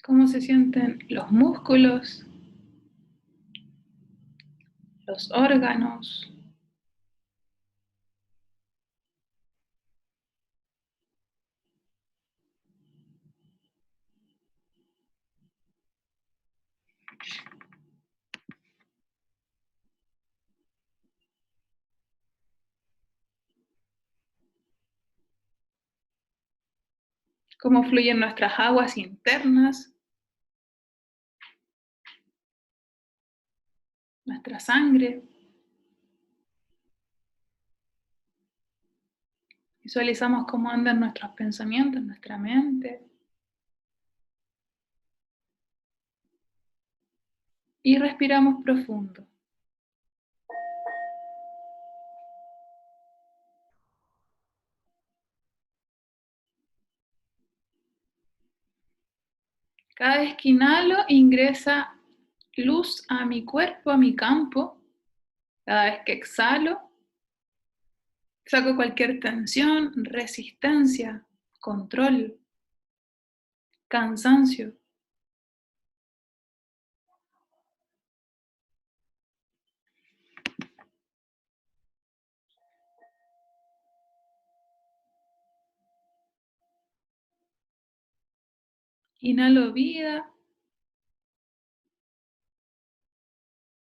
cómo se sienten los músculos, los órganos, cómo fluyen nuestras aguas internas, nuestra sangre. Visualizamos cómo andan nuestros pensamientos, nuestra mente. Y respiramos profundo. Cada vez que inhalo, ingresa luz a mi cuerpo, a mi campo. Cada vez que exhalo, saco cualquier tensión, resistencia, control, cansancio. Inhalo vida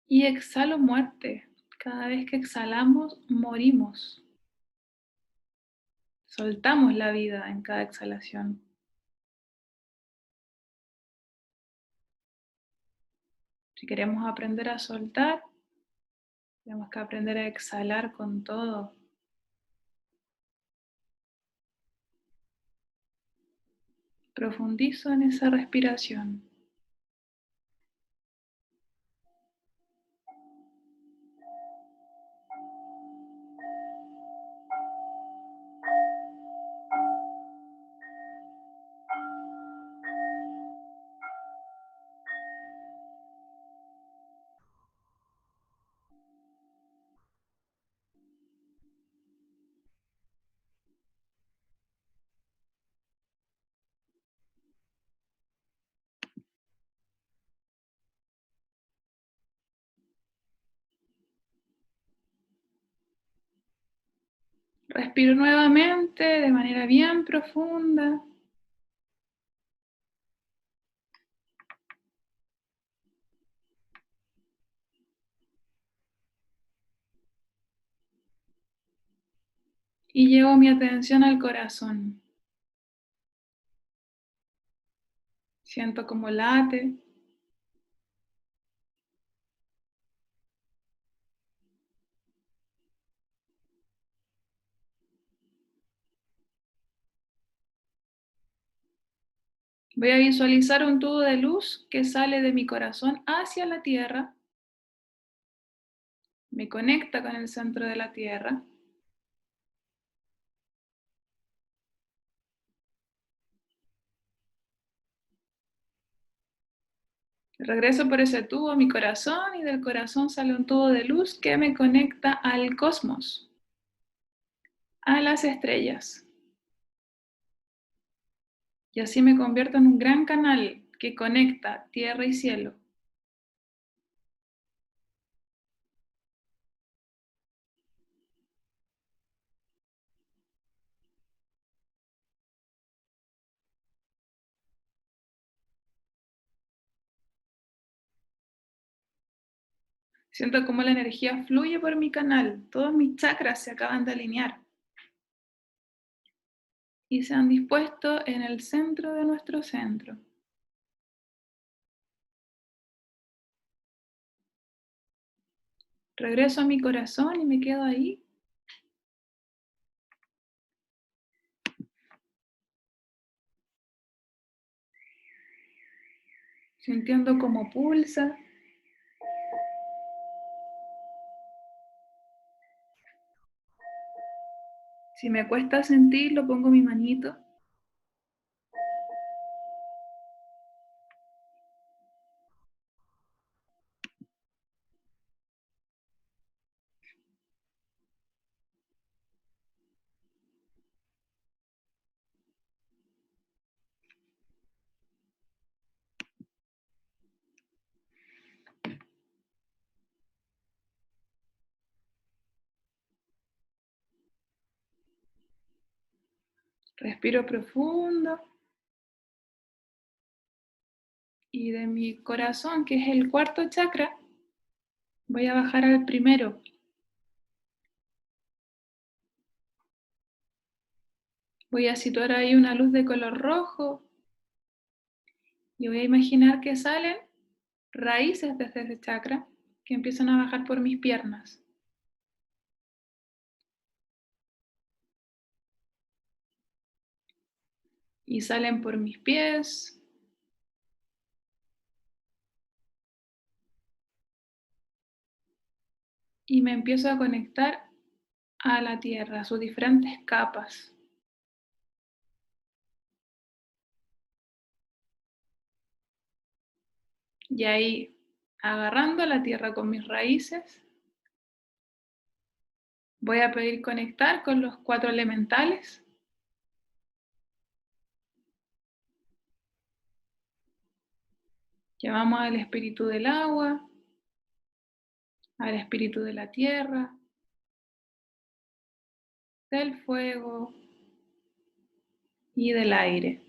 y exhalo muerte. Cada vez que exhalamos, morimos. Soltamos la vida en cada exhalación. Si queremos aprender a soltar, tenemos que aprender a exhalar con todo. Profundizo en esa respiración. Respiro nuevamente de manera bien profunda. Y llevo mi atención al corazón. Siento como late. Voy a visualizar un tubo de luz que sale de mi corazón hacia la tierra. Me conecta con el centro de la tierra. Regreso por ese tubo a mi corazón y del corazón sale un tubo de luz que me conecta al cosmos, a las estrellas. Y así me convierto en un gran canal que conecta tierra y cielo. Siento cómo la energía fluye por mi canal. Todos mis chakras se acaban de alinear y se han dispuesto en el centro de nuestro centro. Regreso a mi corazón y me quedo ahí. Sintiendo cómo pulsa. Si me cuesta sentirlo, pongo mi manito. Respiro profundo. Y de mi corazón, que es el cuarto chakra, voy a bajar al primero. Voy a situar ahí una luz de color rojo y voy a imaginar que salen raíces desde ese chakra que empiezan a bajar por mis piernas. Y salen por mis pies. Y me empiezo a conectar a la tierra, a sus diferentes capas. Y ahí, agarrando la tierra con mis raíces, voy a pedir conectar con los 4 elementales. Llamamos al espíritu del agua, al espíritu de la tierra, del fuego y del aire.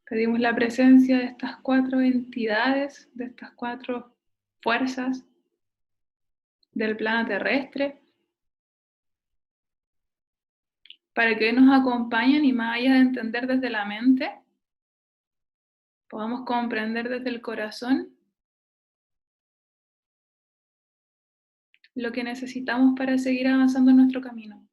Pedimos la presencia de estas 4 entidades, de estas 4 fuerzas del plano terrestre, para que nos acompañen y más allá de entender desde la mente, podamos comprender desde el corazón lo que necesitamos para seguir avanzando en nuestro camino.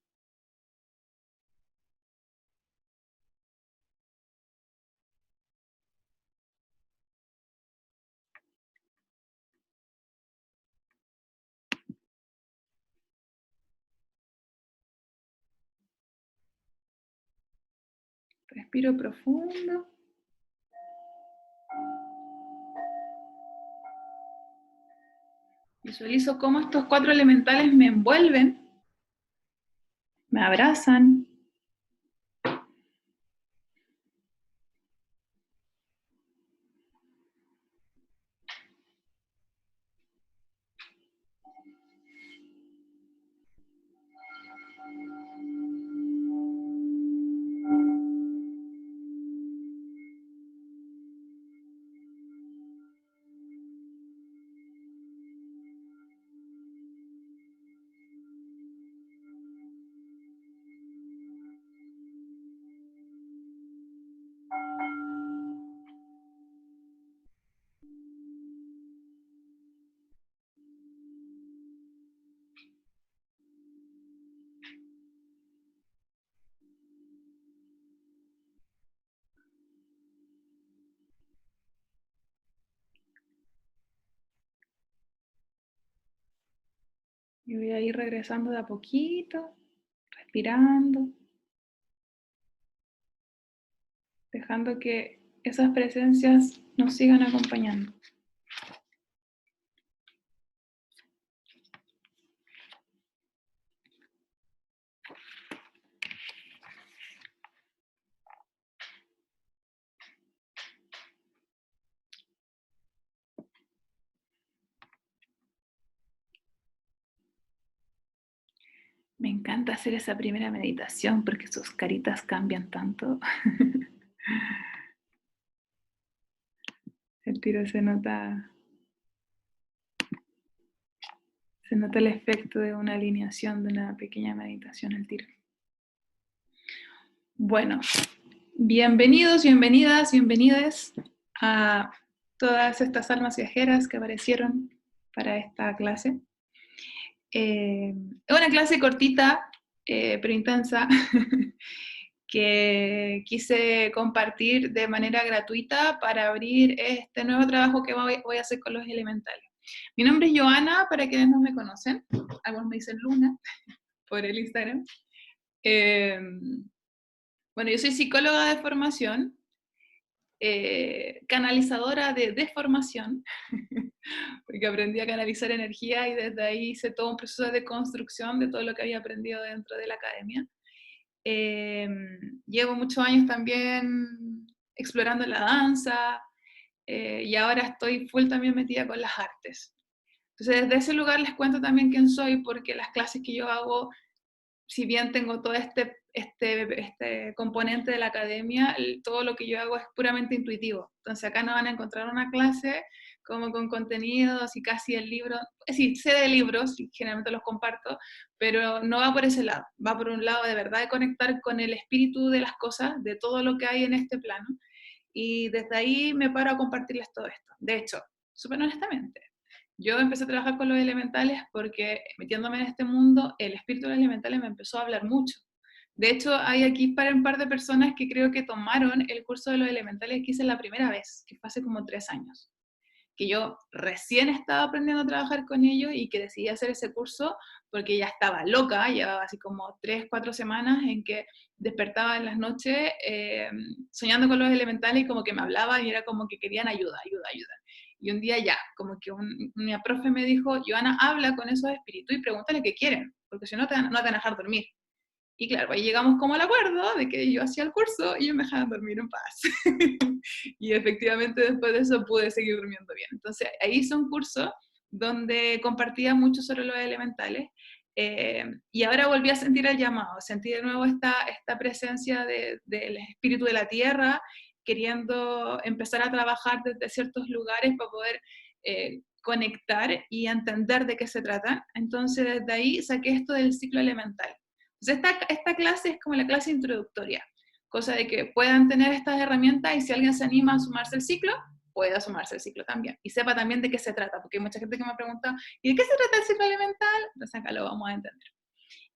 Respiro profundo. Visualizo cómo estos 4 elementales me envuelven, me abrazan. Y voy a ir regresando de a poquito, respirando, dejando que esas presencias nos sigan acompañando. Me encanta hacer esa primera meditación porque sus caritas cambian tanto. El tiro se nota el efecto de una alineación, de una pequeña meditación al tiro. Bueno, bienvenidos, bienvenidas, bienvenides a todas estas almas viajeras que aparecieron para esta clase. Es una clase cortita, pero intensa, que quise compartir de manera gratuita para abrir este nuevo trabajo que voy a hacer con los elementales. Mi nombre es Joana, para quienes no me conocen, algunos me dicen Luna, por el Instagram. Bueno, yo soy psicóloga de formación, canalizadora de deformación, porque aprendí a canalizar energía y desde ahí hice todo un proceso de construcción de todo lo que había aprendido dentro de la academia. Llevo muchos años también explorando la danza y ahora estoy full también metida con las artes. Entonces, desde ese lugar les cuento también quién soy, porque las clases que yo hago, si bien tengo todo este componente de la academia, todo lo que yo hago es puramente intuitivo. Entonces acá no van a encontrar una clase como con contenidos y casi el libro. Sí, sé de libros y generalmente los comparto, pero no va por ese lado. Va por un lado de verdad de conectar con el espíritu de las cosas, de todo lo que hay en este plano. Y desde ahí me paro a compartirles todo esto. De hecho, súper honestamente, yo empecé a trabajar con los elementales porque metiéndome en este mundo, el espíritu de los elementales me empezó a hablar mucho. De hecho, hay aquí para un par de personas que creo que tomaron el curso de los elementales que hice la primera vez, que fue hace como 3 años, que yo recién estaba aprendiendo a trabajar con ellos y que decidí hacer ese curso porque ya estaba loca, llevaba así como 3, 4 semanas en que despertaba en las noches soñando con los elementales y como que me hablaban y era como que querían ayuda, ayuda, ayuda. Y un día ya, como que una profe me dijo, Joana, habla con esos espíritus y pregúntale qué quieren, porque si no, no te van a dejar dormir. Y claro, ahí llegamos como al acuerdo de que yo hacía el curso y ellos me dejaban dormir en paz. Y efectivamente después de eso pude seguir durmiendo bien. Entonces ahí hice un curso donde compartía mucho sobre los elementales y ahora volví a sentir el llamado, sentí de nuevo esta presencia del espíritu de la tierra, queriendo empezar a trabajar desde ciertos lugares para poder conectar y entender de qué se trata. Entonces desde ahí saqué esto del ciclo elemental. Entonces, esta clase es como la clase introductoria, cosa de que puedan tener estas herramientas y si alguien se anima a sumarse al ciclo, pueda sumarse al ciclo también. Y sepa también de qué se trata, porque hay mucha gente que me ha preguntado, ¿y de qué se trata el ciclo elemental? Entonces acá lo vamos a entender.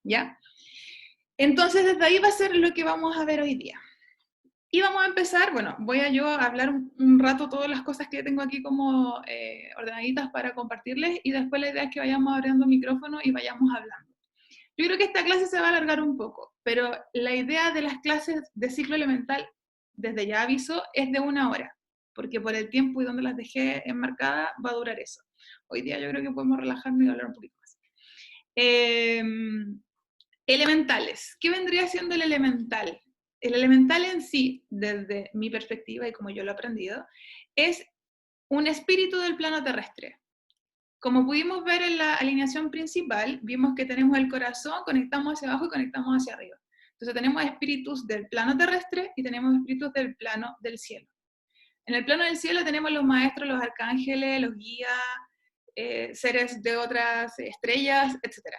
¿Ya? Entonces, desde ahí va a ser lo que vamos a ver hoy día. Y vamos a empezar, bueno, voy a yo a hablar un rato todas las cosas que tengo aquí como ordenaditas para compartirles y después la idea es que vayamos abriendo el micrófono y vayamos hablando. Yo creo que esta clase se va a alargar un poco, pero la idea de las clases de ciclo elemental, desde ya aviso, es de 1 hora, porque por el tiempo y donde las dejé enmarcadas va a durar eso. Hoy día yo creo que podemos relajarnos y hablar un poquito más. Elementales. ¿Qué vendría siendo el elemental? El elemental en sí, desde mi perspectiva y como yo lo he aprendido, es un espíritu del plano terrestre. Como pudimos ver en la alineación principal, vimos que tenemos el corazón, conectamos hacia abajo y conectamos hacia arriba. Entonces tenemos espíritus del plano terrestre y tenemos espíritus del plano del cielo. En el plano del cielo tenemos los maestros, los arcángeles, los guías, seres de otras estrellas, etc.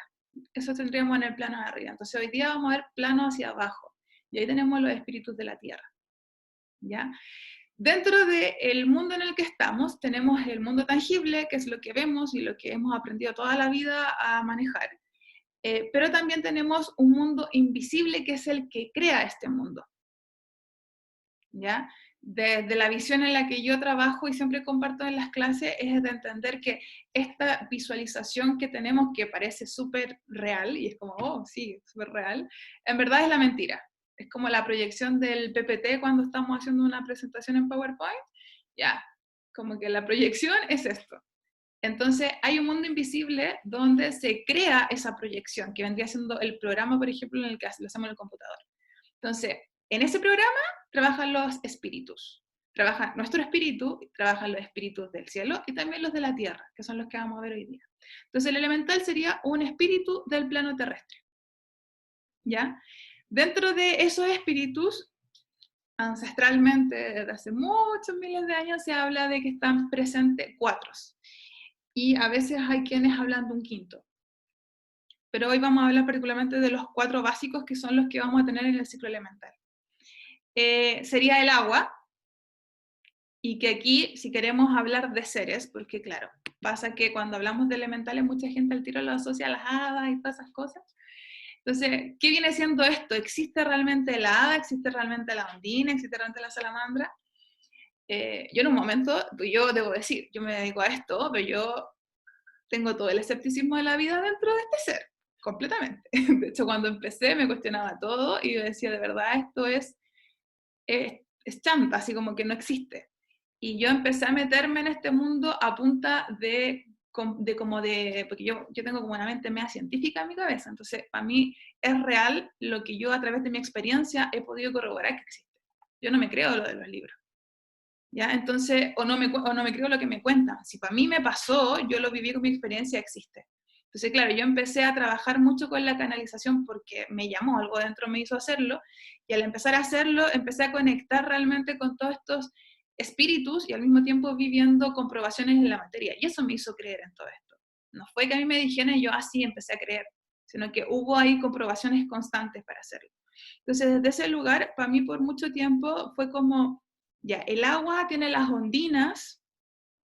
Eso tendríamos en el plano de arriba. Entonces hoy día vamos a ver plano hacia abajo. Y ahí tenemos los espíritus de la tierra. ¿Ya? Dentro del mundo en el que estamos, tenemos el mundo tangible, que es lo que vemos y lo que hemos aprendido toda la vida a manejar. Pero también tenemos un mundo invisible, que es el que crea este mundo. ¿Ya? Desde la visión en la que yo trabajo y siempre comparto en las clases, es de entender que esta visualización que tenemos, que parece súper real, y es como, oh, sí, súper real, en verdad es la mentira. Es como la proyección del PPT cuando estamos haciendo una presentación en PowerPoint. Ya, como que la proyección es esto. Entonces, hay un mundo invisible donde se crea esa proyección, que vendría siendo el programa, por ejemplo, en el que lo hacemos en el computador. Entonces, en ese programa trabajan los espíritus. Trabaja nuestro espíritu, trabajan los espíritus del cielo y también los de la tierra, que son los que vamos a ver hoy día. Entonces, el elemental sería un espíritu del plano terrestre. ¿Ya? Dentro de esos espíritus, ancestralmente, desde hace muchos miles de años, se habla de que están presentes 4. Y a veces hay quienes hablan de un 5. Pero hoy vamos a hablar particularmente de los 4 básicos, que son los que vamos a tener en el ciclo elemental. Sería el agua, y que aquí, si queremos hablar de seres, porque claro, pasa que cuando hablamos de elementales, mucha gente al tiro lo asocia a las hadas y todas esas cosas. Entonces, ¿qué viene siendo esto? ¿Existe realmente la hada? ¿Existe realmente la ondina? ¿Existe realmente la salamandra? Yo en un momento, yo debo decir, yo me dedico a esto, pero yo tengo todo el escepticismo de la vida dentro de este ser, completamente. De hecho, cuando empecé me cuestionaba todo y yo decía, de verdad, esto es chanta, así como que no existe. Y yo empecé a meterme en este mundo a punta porque yo tengo como una mente media científica en mi cabeza, entonces para mí es real lo que yo a través de mi experiencia he podido corroborar que existe. Yo no me creo lo de los libros. ¿ya? Entonces, o no me creo lo que me cuentan. Si para mí me pasó, yo lo viví con mi experiencia, existe. Entonces, claro, yo empecé a trabajar mucho con la canalización porque me llamó, algo dentro me hizo hacerlo, y al empezar a hacerlo, empecé a conectar realmente con todos estos espíritus y al mismo tiempo viviendo comprobaciones en la materia. Y eso me hizo creer en todo esto. No fue que a mí me dijeran y yo así empecé a creer, sino que hubo ahí comprobaciones constantes para hacerlo. Entonces, desde ese lugar, para mí por mucho tiempo fue como, ya, el agua tiene las ondinas,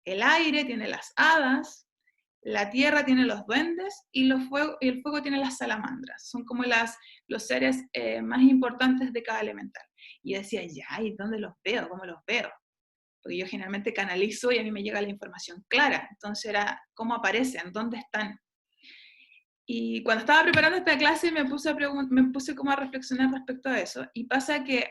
el aire tiene las hadas, la tierra tiene los duendes y el fuego tiene las salamandras. Son como los seres más importantes de cada elemental. Y yo decía, ya, ¿y dónde los veo? ¿Cómo los veo? Porque yo generalmente canalizo y a mí me llega la información clara. Entonces era, ¿cómo aparecen? ¿Dónde están? Y cuando estaba preparando esta clase me puse como a reflexionar respecto a eso. Y pasa que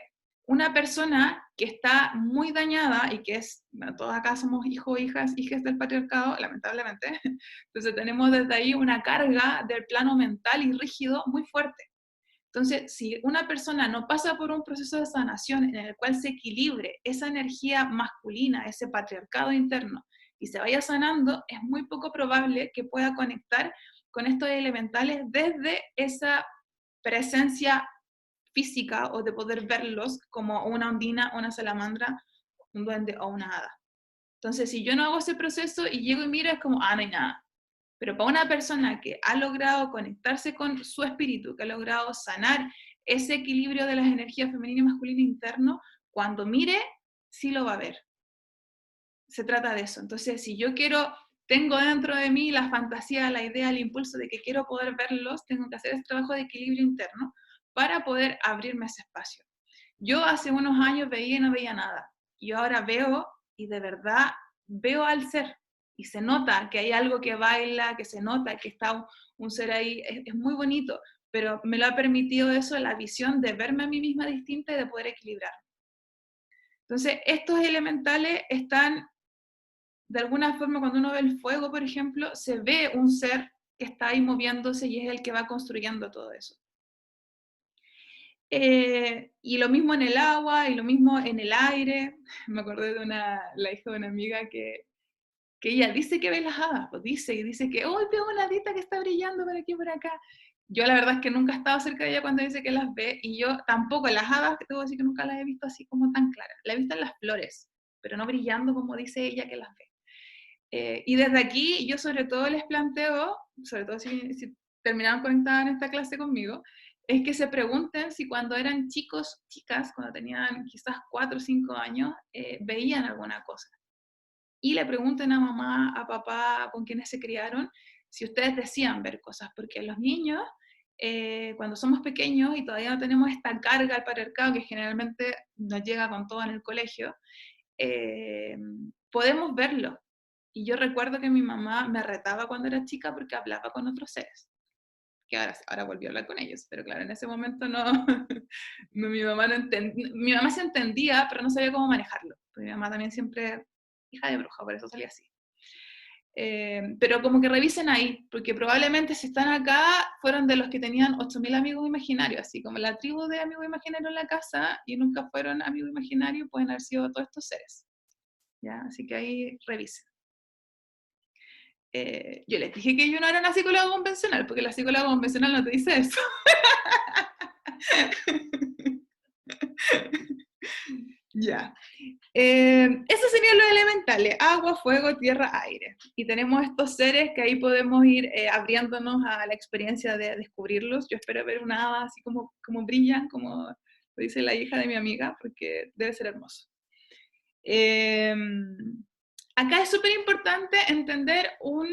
una persona que está muy dañada y que es, bueno, todos acá somos hijos, hijas del patriarcado, lamentablemente, entonces tenemos desde ahí una carga del plano mental y rígido muy fuerte. Entonces, si una persona no pasa por un proceso de sanación en el cual se equilibre esa energía masculina, ese patriarcado interno, y se vaya sanando, es muy poco probable que pueda conectar con estos elementales desde esa presencia física o de poder verlos como una ondina, una salamandra, un duende o una hada. Entonces, si yo no hago ese proceso y llego y miro, es como, no hay nada. Pero para una persona que ha logrado conectarse con su espíritu, que ha logrado sanar ese equilibrio de las energías femenina y masculina interno, cuando mire, sí lo va a ver. Se trata de eso. Entonces, si yo tengo dentro de mí la fantasía, la idea, el impulso de que quiero poder verlos, tengo que hacer ese trabajo de equilibrio interno para poder abrirme ese espacio. Yo hace unos años veía y no veía nada. Y ahora veo y de verdad veo al ser. Y se nota que hay algo que baila, que se nota que está un ser ahí. Es muy bonito, pero me lo ha permitido eso, la visión de verme a mí misma distinta y de poder equilibrar. Entonces, estos elementales están, de alguna forma, cuando uno ve el fuego, por ejemplo, se ve un ser que está ahí moviéndose y es el que va construyendo todo eso. Y lo mismo en el agua, y lo mismo en el aire. Me acordé de la hija de una amiga que ella dice que ve las hadas, pues dice que, oh, veo una hadita que está brillando por aquí, por acá. Yo la verdad es que nunca he estado cerca de ella cuando dice que las ve, y yo tampoco, las hadas, te voy a decir que nunca las he visto así como tan claras. Las he visto en las flores, pero no brillando como dice ella que las ve. Y desde aquí yo sobre todo les planteo, sobre todo si terminaron conectadas en esta clase conmigo, es que se pregunten si cuando eran chicos, chicas, cuando tenían quizás 4 o 5 años, veían alguna cosa. Y le pregunten a mamá, a papá, con quienes se criaron, si ustedes decían ver cosas, porque los niños, cuando somos pequeños y todavía no tenemos esta carga al patriarcado que generalmente nos llega con todo en el colegio, podemos verlo. Y yo recuerdo que mi mamá me retaba cuando era chica porque hablaba con otros seres, que ahora volví a hablar con ellos, pero claro, en ese momento no, mi mamá no entendía, mi mamá se entendía, pero no sabía cómo manejarlo, porque mi mamá también siempre, hija de bruja, por eso salía así. Pero como que revisen ahí, porque probablemente si están acá, fueron de los que tenían 8.000 amigos imaginarios, así como la tribu de amigos imaginarios en la casa, y nunca fueron amigos imaginarios, pueden haber sido todos estos seres. ¿Ya? Así que ahí revisen. Yo les dije que yo no era una psicóloga convencional, porque la psicóloga convencional no te dice eso. Ya. Esos serían los elementales, agua, fuego, tierra, aire. Y tenemos estos seres que ahí podemos ir abriéndonos a la experiencia de descubrirlos. Yo espero ver una hada así como brillan, como lo dice la hija de mi amiga, porque debe ser hermoso. Acá es súper importante entender un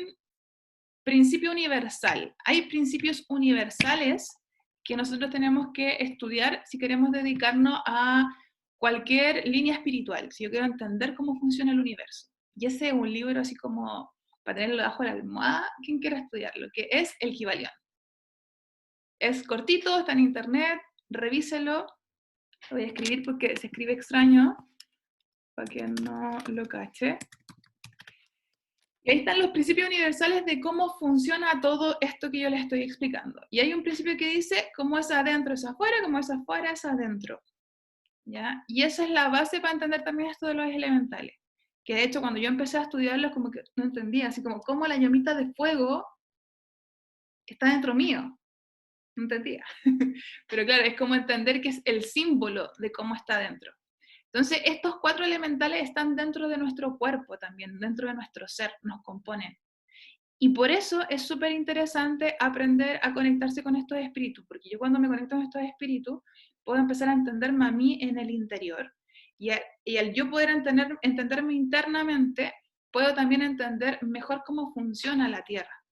principio universal. Hay principios universales que nosotros tenemos que estudiar si queremos dedicarnos a cualquier línea espiritual, si yo quiero entender cómo funciona el universo. Y ese es un libro así como para tenerlo debajo de la almohada, quien quiera estudiarlo, que es el Kybalión. Es cortito, está en internet, revíselo. Lo voy a escribir porque se escribe extraño, para que no lo cache. Y ahí están los principios universales de cómo funciona todo esto que yo les estoy explicando. Y hay un principio que dice, cómo es adentro es afuera, cómo es afuera es adentro. ¿ya? Y esa es la base para entender también esto de los elementales. Que de hecho cuando yo empecé a estudiarlos como que no entendía, así como cómo la llamita de fuego está dentro mío. No entendía. Pero claro, es como entender que es el símbolo de cómo está dentro. Entonces, estos 4 elementales están dentro de nuestro cuerpo también, dentro de nuestro ser, nos componen. Y por eso es súper interesante aprender a conectarse con estos espíritus, porque yo cuando me conecto con estos espíritus, puedo empezar a entenderme a mí en el interior. Y al yo poder entenderme internamente, puedo también entender mejor cómo funciona la Tierra.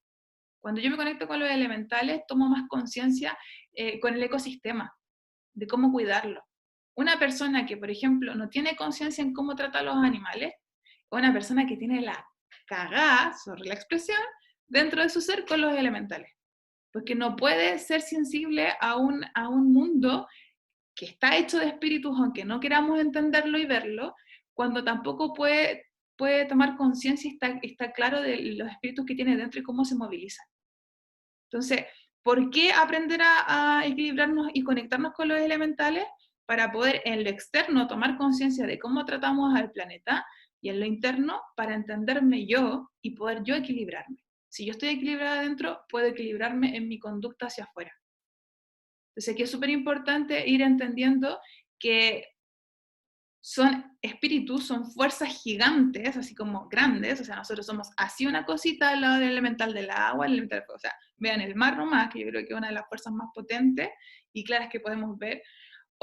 Cuando yo me conecto con los elementales, tomo más conciencia con el ecosistema, de cómo cuidarlo. Una persona que, por ejemplo, no tiene conciencia en cómo trata a los animales, o una persona que tiene la cagada, sobre la expresión, dentro de su ser con los elementales. Porque no puede ser sensible a un mundo que está hecho de espíritus, aunque no queramos entenderlo y verlo, cuando tampoco puede tomar conciencia y está claro de los espíritus que tiene dentro y cómo se movilizan. Entonces, ¿por qué aprender a equilibrarnos y conectarnos con los elementales? Para poder en lo externo tomar conciencia de cómo tratamos al planeta y en lo interno para entenderme yo y poder yo equilibrarme. Si yo estoy equilibrada adentro, puedo equilibrarme en mi conducta hacia afuera. Entonces, aquí es súper importante ir entendiendo que son espíritus, son fuerzas gigantes, así como grandes, o sea, nosotros somos así una cosita al lado del elemental del agua, el elemental del fuego, o sea, vean el mar nomás, que yo creo que es una de las fuerzas más potentes y claras que podemos ver,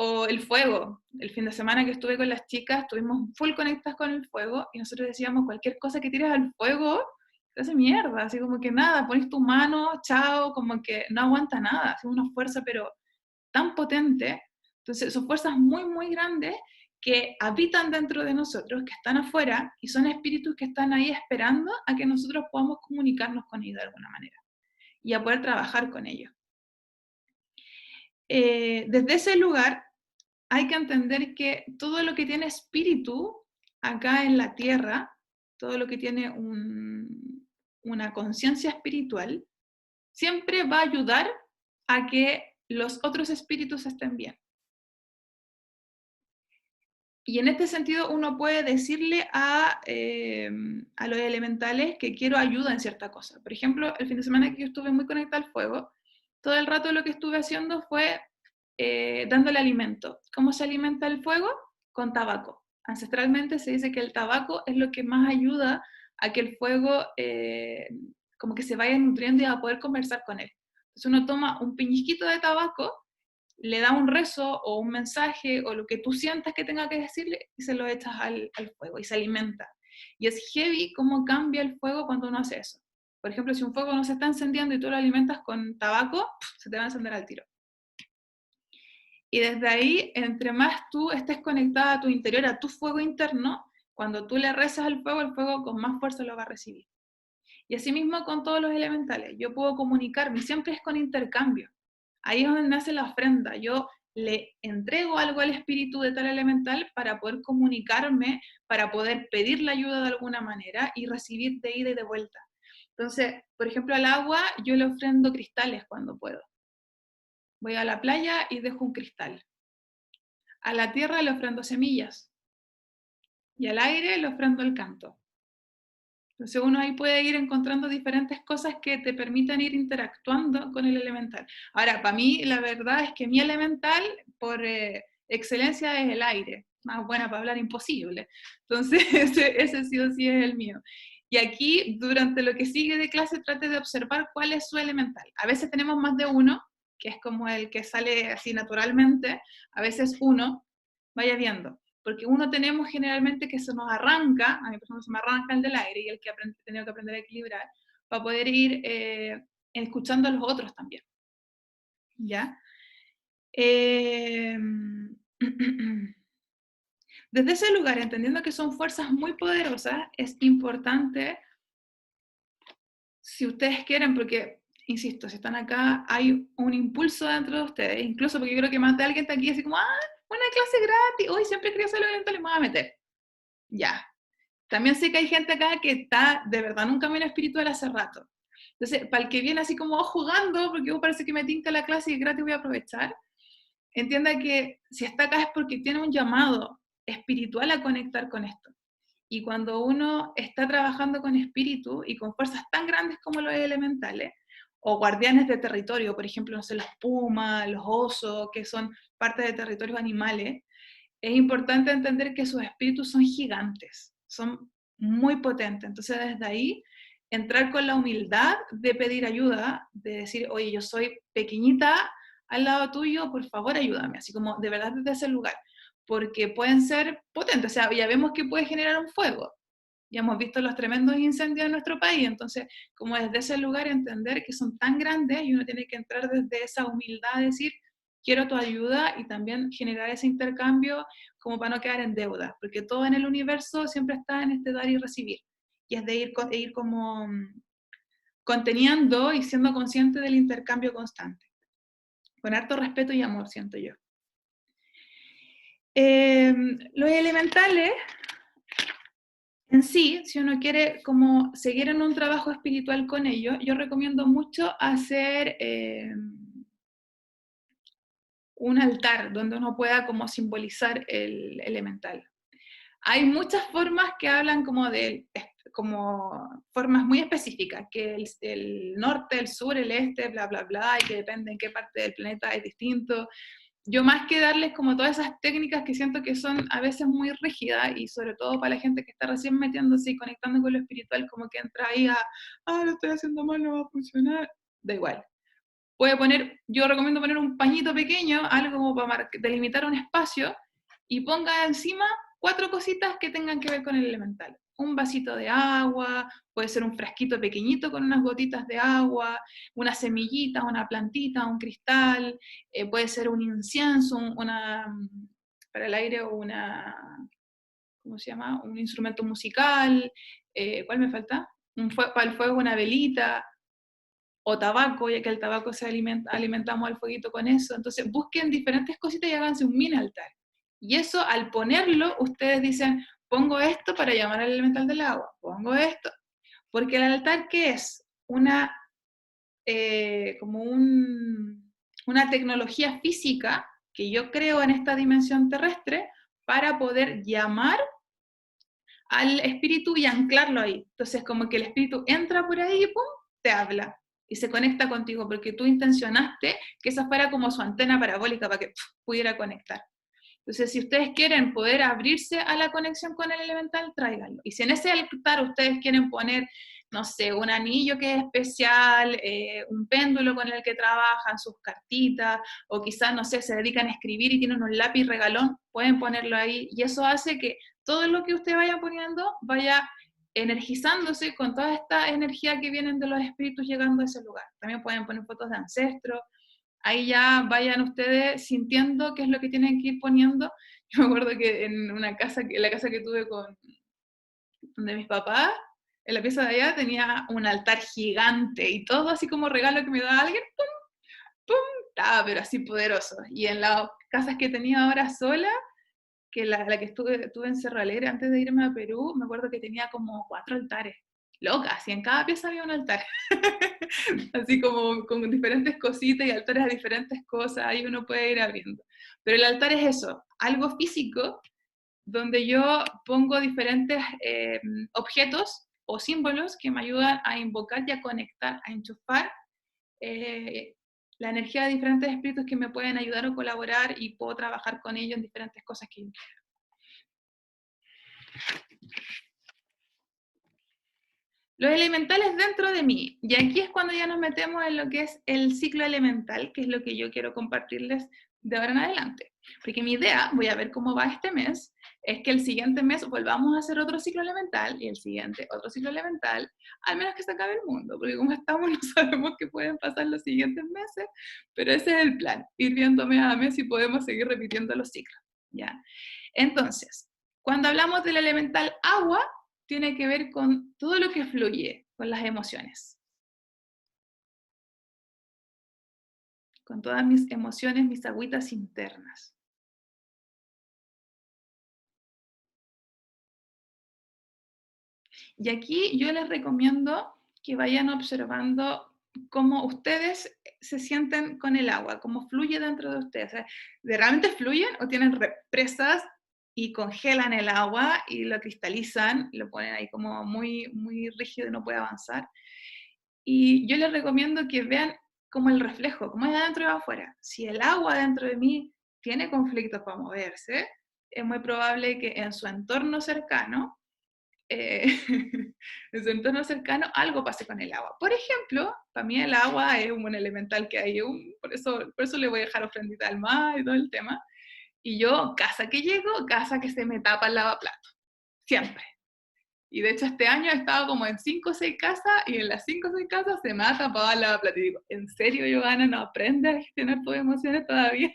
o el fuego. El fin de semana que estuve con las chicas, estuvimos full conectadas con el fuego y nosotros decíamos, cualquier cosa que tires al fuego, te hace mierda, así como que nada, pones tu mano, chao, como que no aguanta nada, es una fuerza pero tan potente. Entonces, son fuerzas muy, muy grandes que habitan dentro de nosotros, que están afuera, y son espíritus que están ahí esperando a que nosotros podamos comunicarnos con ellos de alguna manera y a poder trabajar con ellos. Desde ese lugar hay que entender que todo lo que tiene espíritu acá en la tierra, todo lo que tiene una conciencia espiritual, siempre va a ayudar a que los otros espíritus estén bien. Y en este sentido uno puede decirle a los elementales que quiero ayuda en cierta cosa. Por ejemplo, el fin de semana que yo estuve muy conectada al fuego, todo el rato lo que estuve haciendo fue dándole alimento. ¿Cómo se alimenta el fuego? Con tabaco. Ancestralmente se dice que el tabaco es lo que más ayuda a que el fuego como que se vaya nutriendo y a poder conversar con él. Entonces uno toma un piñisquito de tabaco, le da un rezo o un mensaje o lo que tú sientas que tenga que decirle y se lo echas al fuego y se alimenta. Y es heavy cómo cambia el fuego cuando uno hace eso. Por ejemplo, si un fuego no se está encendiendo y tú lo alimentas con tabaco, se te va a encender al tiro. Y desde ahí, entre más tú estés conectada a tu interior, a tu fuego interno, cuando tú le rezas al fuego, el fuego con más fuerza lo va a recibir. Y así mismo con todos los elementales. Yo puedo comunicarme, siempre es con intercambio. Ahí es donde nace la ofrenda. Yo le entrego algo al espíritu de tal elemental para poder comunicarme, para poder pedir la ayuda de alguna manera y recibir de ida y de vuelta. Entonces, por ejemplo, al agua yo le ofrendo cristales cuando puedo. Voy a la playa y dejo un cristal. A la tierra le ofrendo semillas. Y al aire le ofrendo el canto. Entonces uno ahí puede ir encontrando diferentes cosas que te permitan ir interactuando con el elemental. Ahora, para mí la verdad es que mi elemental, por excelencia, es el aire. Más buena para hablar, imposible. Entonces ese sí o sí es el mío. Y aquí, durante lo que sigue de clase, trate de observar cuál es su elemental. A veces tenemos más de uno, que es como el que sale así naturalmente. A veces uno, vaya viendo porque uno tenemos generalmente que se nos arranca, a mi persona se me arranca el del aire y el que he tenido que aprender a equilibrar, para poder ir escuchando a los otros también. ¿Ya? Desde ese lugar, entendiendo que son fuerzas muy poderosas, es importante, si ustedes quieren, porque, insisto, si están acá, hay un impulso dentro de ustedes, incluso porque yo creo que más de alguien está aquí así como, una clase gratis, hoy siempre quería hacer el evento, le voy a meter. Ya, también sé que hay gente acá que está de verdad en un camino espiritual hace rato. Entonces, para el que viene así como jugando, porque parece que me tinca la clase y es gratis, voy a aprovechar. entienda que si está acá es porque tiene un llamado espiritual a conectar con esto. Y cuando uno está trabajando con espíritu y con fuerzas tan grandes como los elementales, o guardianes de territorio, por ejemplo, no sé, los pumas, los osos, que son parte de territorios animales, es importante entender que sus espíritus son gigantes, son muy potentes. Entonces, desde ahí, entrar con la humildad de pedir ayuda, de decir, oye, yo soy pequeñita al lado tuyo, por favor ayúdame, así como de verdad desde ese lugar, porque pueden ser potentes, o sea, ya vemos que puede generar un fuego, ya hemos visto los tremendos incendios en nuestro país, entonces, como desde ese lugar entender que son tan grandes y uno tiene que entrar desde esa humildad, decir, quiero tu ayuda y también generar ese intercambio como para no quedar en deuda, porque todo en el universo siempre está en este dar y recibir, y es de ir como conteniendo y siendo consciente del intercambio constante, con harto respeto y amor, siento yo. Los elementales en sí, si uno quiere como seguir en un trabajo espiritual con ellos, yo recomiendo mucho hacer un altar donde uno pueda como simbolizar el elemental. Hay muchas formas que hablan como de como formas muy específicas, que el norte, el sur, el este, bla, bla, bla, y que depende en qué parte del planeta es distinto. Yo más que darles como todas esas técnicas que siento que son a veces muy rígidas y sobre todo para la gente que está recién metiéndose y conectando con lo espiritual, como que entra ahí a, lo estoy haciendo mal, no va a funcionar, da igual. Puede poner, yo recomiendo poner un pañito pequeño, algo como para delimitar un espacio, y ponga encima 4 cositas que tengan que ver con el elemental. Un vasito de agua, puede ser un frasquito pequeñito con unas gotitas de agua, una semillita, una plantita, un cristal, puede ser un incienso, para el aire, ¿cómo se llama? Un instrumento musical, ¿cuál me falta? Para el fuego una velita, o tabaco, ya que el tabaco alimentamos al fueguito con eso. Entonces busquen diferentes cositas y háganse un mini altar. Y eso al ponerlo, ustedes dicen, pongo esto para llamar al elemental del agua, pongo esto, porque el altar, ¿qué es? Como una tecnología física que yo creo en esta dimensión terrestre para poder llamar al espíritu y anclarlo ahí. Entonces, como que el espíritu entra por ahí y ¡pum! Te habla y se conecta contigo porque tú intencionaste que esa fuera como su antena parabólica para que pudiera conectar. Entonces, si ustedes quieren poder abrirse a la conexión con el elemental, tráiganlo. Y si en ese altar ustedes quieren poner, no sé, un anillo que es especial, un péndulo con el que trabajan, sus cartitas, o quizás, no sé, se dedican a escribir y tienen un lápiz regalón, pueden ponerlo ahí. Y eso hace que todo lo que usted vaya poniendo vaya energizándose con toda esta energía que vienen de los espíritus llegando a ese lugar. También pueden poner fotos de ancestros, ahí ya vayan ustedes sintiendo qué es lo que tienen que ir poniendo. Yo me acuerdo que en la casa que tuve de mis papás, en la pieza de allá tenía un altar gigante y todo así como regalo que me daba alguien, ¡pum! ¡Pum! Estaba pero así poderoso. Y en las casas que tenía ahora sola, que la que estuve en Cerro Alegre antes de irme a Perú, me acuerdo que tenía como 4 altares. Locas, y en cada pieza había un altar. Así como con diferentes cositas y altares a diferentes cosas, ahí uno puede ir abriendo. Pero el altar es eso, algo físico, donde yo pongo diferentes objetos o símbolos que me ayudan a invocar y a conectar, a enchufar eh, la energía de diferentes espíritus que me pueden ayudar o colaborar y puedo trabajar con ellos en diferentes cosas que yo quiero. Los elementales dentro de mí. Y aquí es cuando ya nos metemos en lo que es el ciclo elemental, que es lo que yo quiero compartirles de ahora en adelante. Porque mi idea, voy a ver cómo va este mes, es que el siguiente mes volvamos a hacer otro ciclo elemental y el siguiente otro ciclo elemental, al menos que se acabe el mundo, porque como estamos no sabemos qué pueden pasar los siguientes meses, pero ese es el plan, ir viendo mes a mes si podemos seguir repitiendo los ciclos. ¿Ya? Entonces, cuando hablamos del elemental agua, tiene que ver con todo lo que fluye, con las emociones. Con todas mis emociones, mis agüitas internas. Y aquí yo les recomiendo que vayan observando cómo ustedes se sienten con el agua, cómo fluye dentro de ustedes. O sea, ¿de realmente fluyen o tienen represas y congelan el agua y lo cristalizan, lo ponen ahí como muy, muy rígido y no puede avanzar? Y yo les recomiendo que vean como el reflejo, como es adentro y afuera. Si el agua dentro de mí tiene conflictos para moverse, es muy probable que en su entorno cercano, eh, en su entorno cercano, algo pase con el agua. Por ejemplo, para mí el agua es un elemental que hay, por eso le voy a dejar ofrendita al mar y todo el tema. Y yo, casa que llego, casa que se me tapa el lavaplato, siempre. Y de hecho este año he estado como en 5 o 6 casas y en las 5 o 6 casas se me ha tapado la plata. Y digo, ¿en serio, Giovanna, no aprendes a gestionar tus emociones todavía?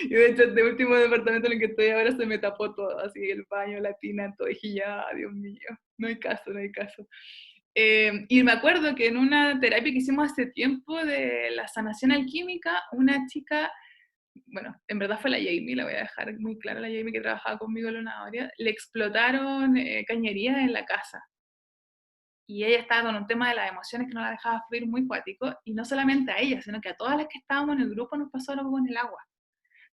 Y de hecho este último departamento en el que estoy ahora se me tapó todo, así el baño, la tina, todo. Y dije, ya, Dios mío, no hay caso, no hay caso. Y me acuerdo que en una terapia que hicimos hace tiempo de la sanación alquímica, una chica, bueno, en verdad fue la Jamie, la voy a dejar muy clara, la Jamie que trabajaba conmigo en Luna Aurea, le explotaron cañerías en la casa. Y ella estaba con un tema de las emociones que no la dejaba fluir muy cuático, y no solamente a ella, sino que a todas las que estábamos en el grupo nos pasó algo con el agua.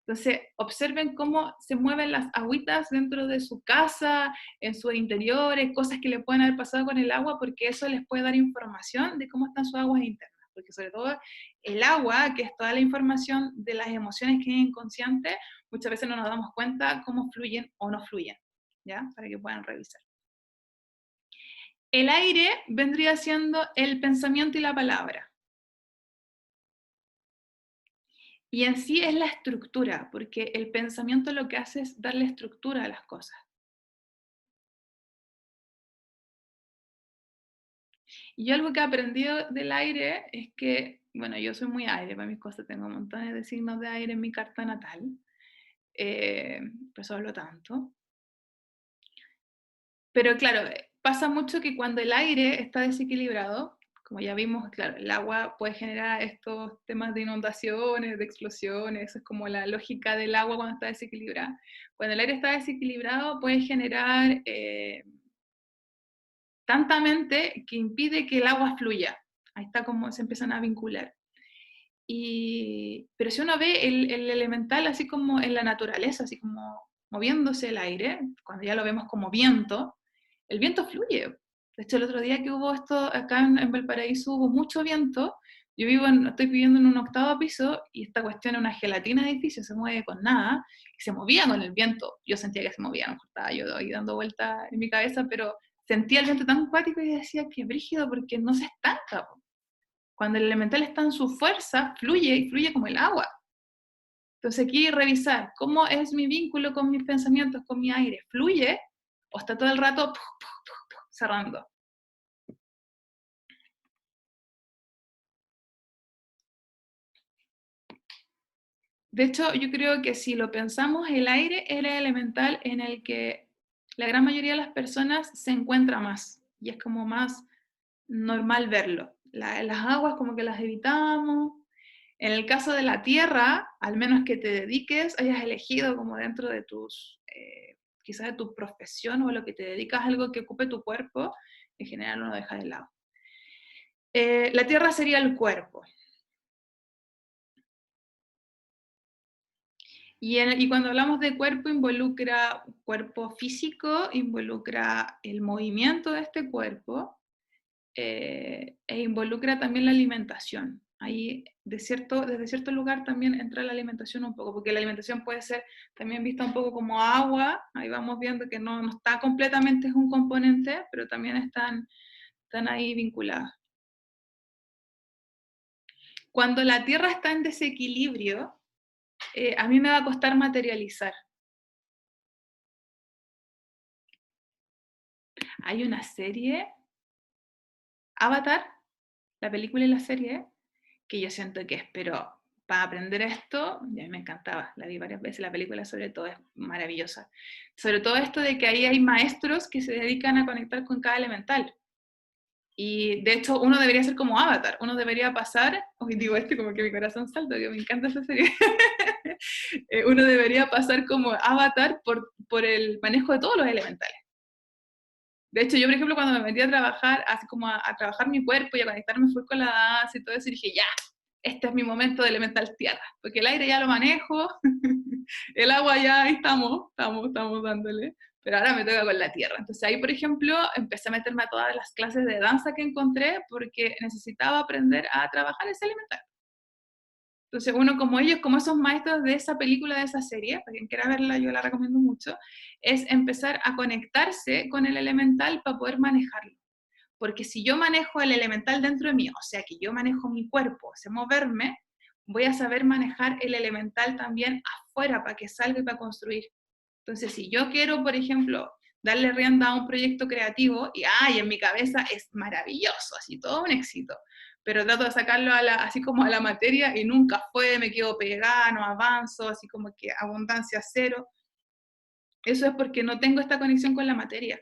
Entonces, observen cómo se mueven las agüitas dentro de su casa, en sus interiores, cosas que le pueden haber pasado con el agua, porque eso les puede dar información de cómo están sus aguas internas. Porque sobre todo el agua, que es toda la información de las emociones que hay inconscientes, muchas veces no nos damos cuenta cómo fluyen o no fluyen, ¿ya? Para que puedan revisar. El aire vendría siendo el pensamiento y la palabra. Y en sí es la estructura, porque el pensamiento lo que hace es darle estructura a las cosas. Y yo algo que he aprendido del aire es que, bueno, yo soy muy aire para mis cosas, tengo montones de signos de aire en mi carta natal, por eso hablo tanto. Pero claro, pasa mucho que cuando el aire está desequilibrado, como ya vimos, claro, el agua puede generar estos temas de inundaciones, de explosiones, eso es como la lógica del agua cuando está desequilibrada. Cuando el aire está desequilibrado puede generar tanta mente que impide que el agua fluya. Ahí está como se empiezan a vincular. Pero si uno ve el elemental así como en la naturaleza, así como moviéndose el aire, cuando ya lo vemos como viento, el viento fluye. De hecho, el otro día que hubo esto acá en Valparaíso, hubo mucho viento. Yo estoy viviendo en un 8º piso y esta cuestión es una gelatina de edificio, se mueve con nada, y se movía con el viento. Yo sentía que se movía, no estaba yo ahí dando vueltas en mi cabeza, pero sentía el viento tan cuático y decía que brígido porque no se estanca. Cuando el elemental está en su fuerza, fluye y fluye como el agua. Entonces aquí revisar cómo es mi vínculo con mis pensamientos, con mi aire. ¿Fluye o está todo el rato cerrando? De hecho, yo creo que si lo pensamos, el aire es el elemental en el que la gran mayoría de las personas se encuentra más. Y es como más normal verlo. Las aguas como que las evitamos. En el caso de la tierra, al menos que te dediques, hayas elegido como dentro de tus, quizás de tu profesión o a lo que te dedicas, algo que ocupe tu cuerpo, en general uno deja de lado. La tierra sería el cuerpo. Y cuando hablamos de cuerpo, involucra cuerpo físico, involucra el movimiento de este cuerpo, e involucra también la alimentación. Ahí, desde cierto lugar también entra la alimentación un poco, porque la alimentación puede ser también vista un poco como agua, ahí vamos viendo que no está completamente, es un componente, pero también están ahí vinculadas. Cuando la Tierra está en desequilibrio, a mí me va a costar materializar. Hay una serie, Avatar, la película y la serie, que yo siento que es, pero para aprender esto, ya me encantaba, la vi varias veces, la película sobre todo es maravillosa. Sobre todo esto de que ahí hay maestros que se dedican a conectar con cada elemental. Y de hecho uno debería ser como Avatar, uno debería pasar, hoy digo esto como que mi corazón salta, que me encanta esa serie, uno debería pasar como Avatar por el manejo de todos los elementales. De hecho, yo, por ejemplo, cuando me metí a trabajar, así como a trabajar mi cuerpo y a conectarme full con la danza y todo eso, dije, ya, este es mi momento de elemental tierra, porque el aire ya lo manejo, el agua ya ahí estamos dándole, pero ahora me toca con la tierra. Entonces ahí, por ejemplo, empecé a meterme a todas las clases de danza que encontré porque necesitaba aprender a trabajar ese elemental. Entonces uno como ellos, como esos maestros de esa película, de esa serie, para quien quiera verla yo la recomiendo mucho, es empezar a conectarse con el elemental para poder manejarlo. Porque si yo manejo el elemental dentro de mí, o sea que yo manejo mi cuerpo, sé moverme, voy a saber manejar el elemental también afuera para que salga y para construir. Entonces, si yo quiero, por ejemplo, darle rienda a un proyecto creativo y ay, en mi cabeza es maravilloso, así todo un éxito, pero trato de sacarlo así como a la materia y nunca fue, me quedo pegada, no avanzo, así como que abundancia cero. Eso es porque no tengo esta conexión con la materia.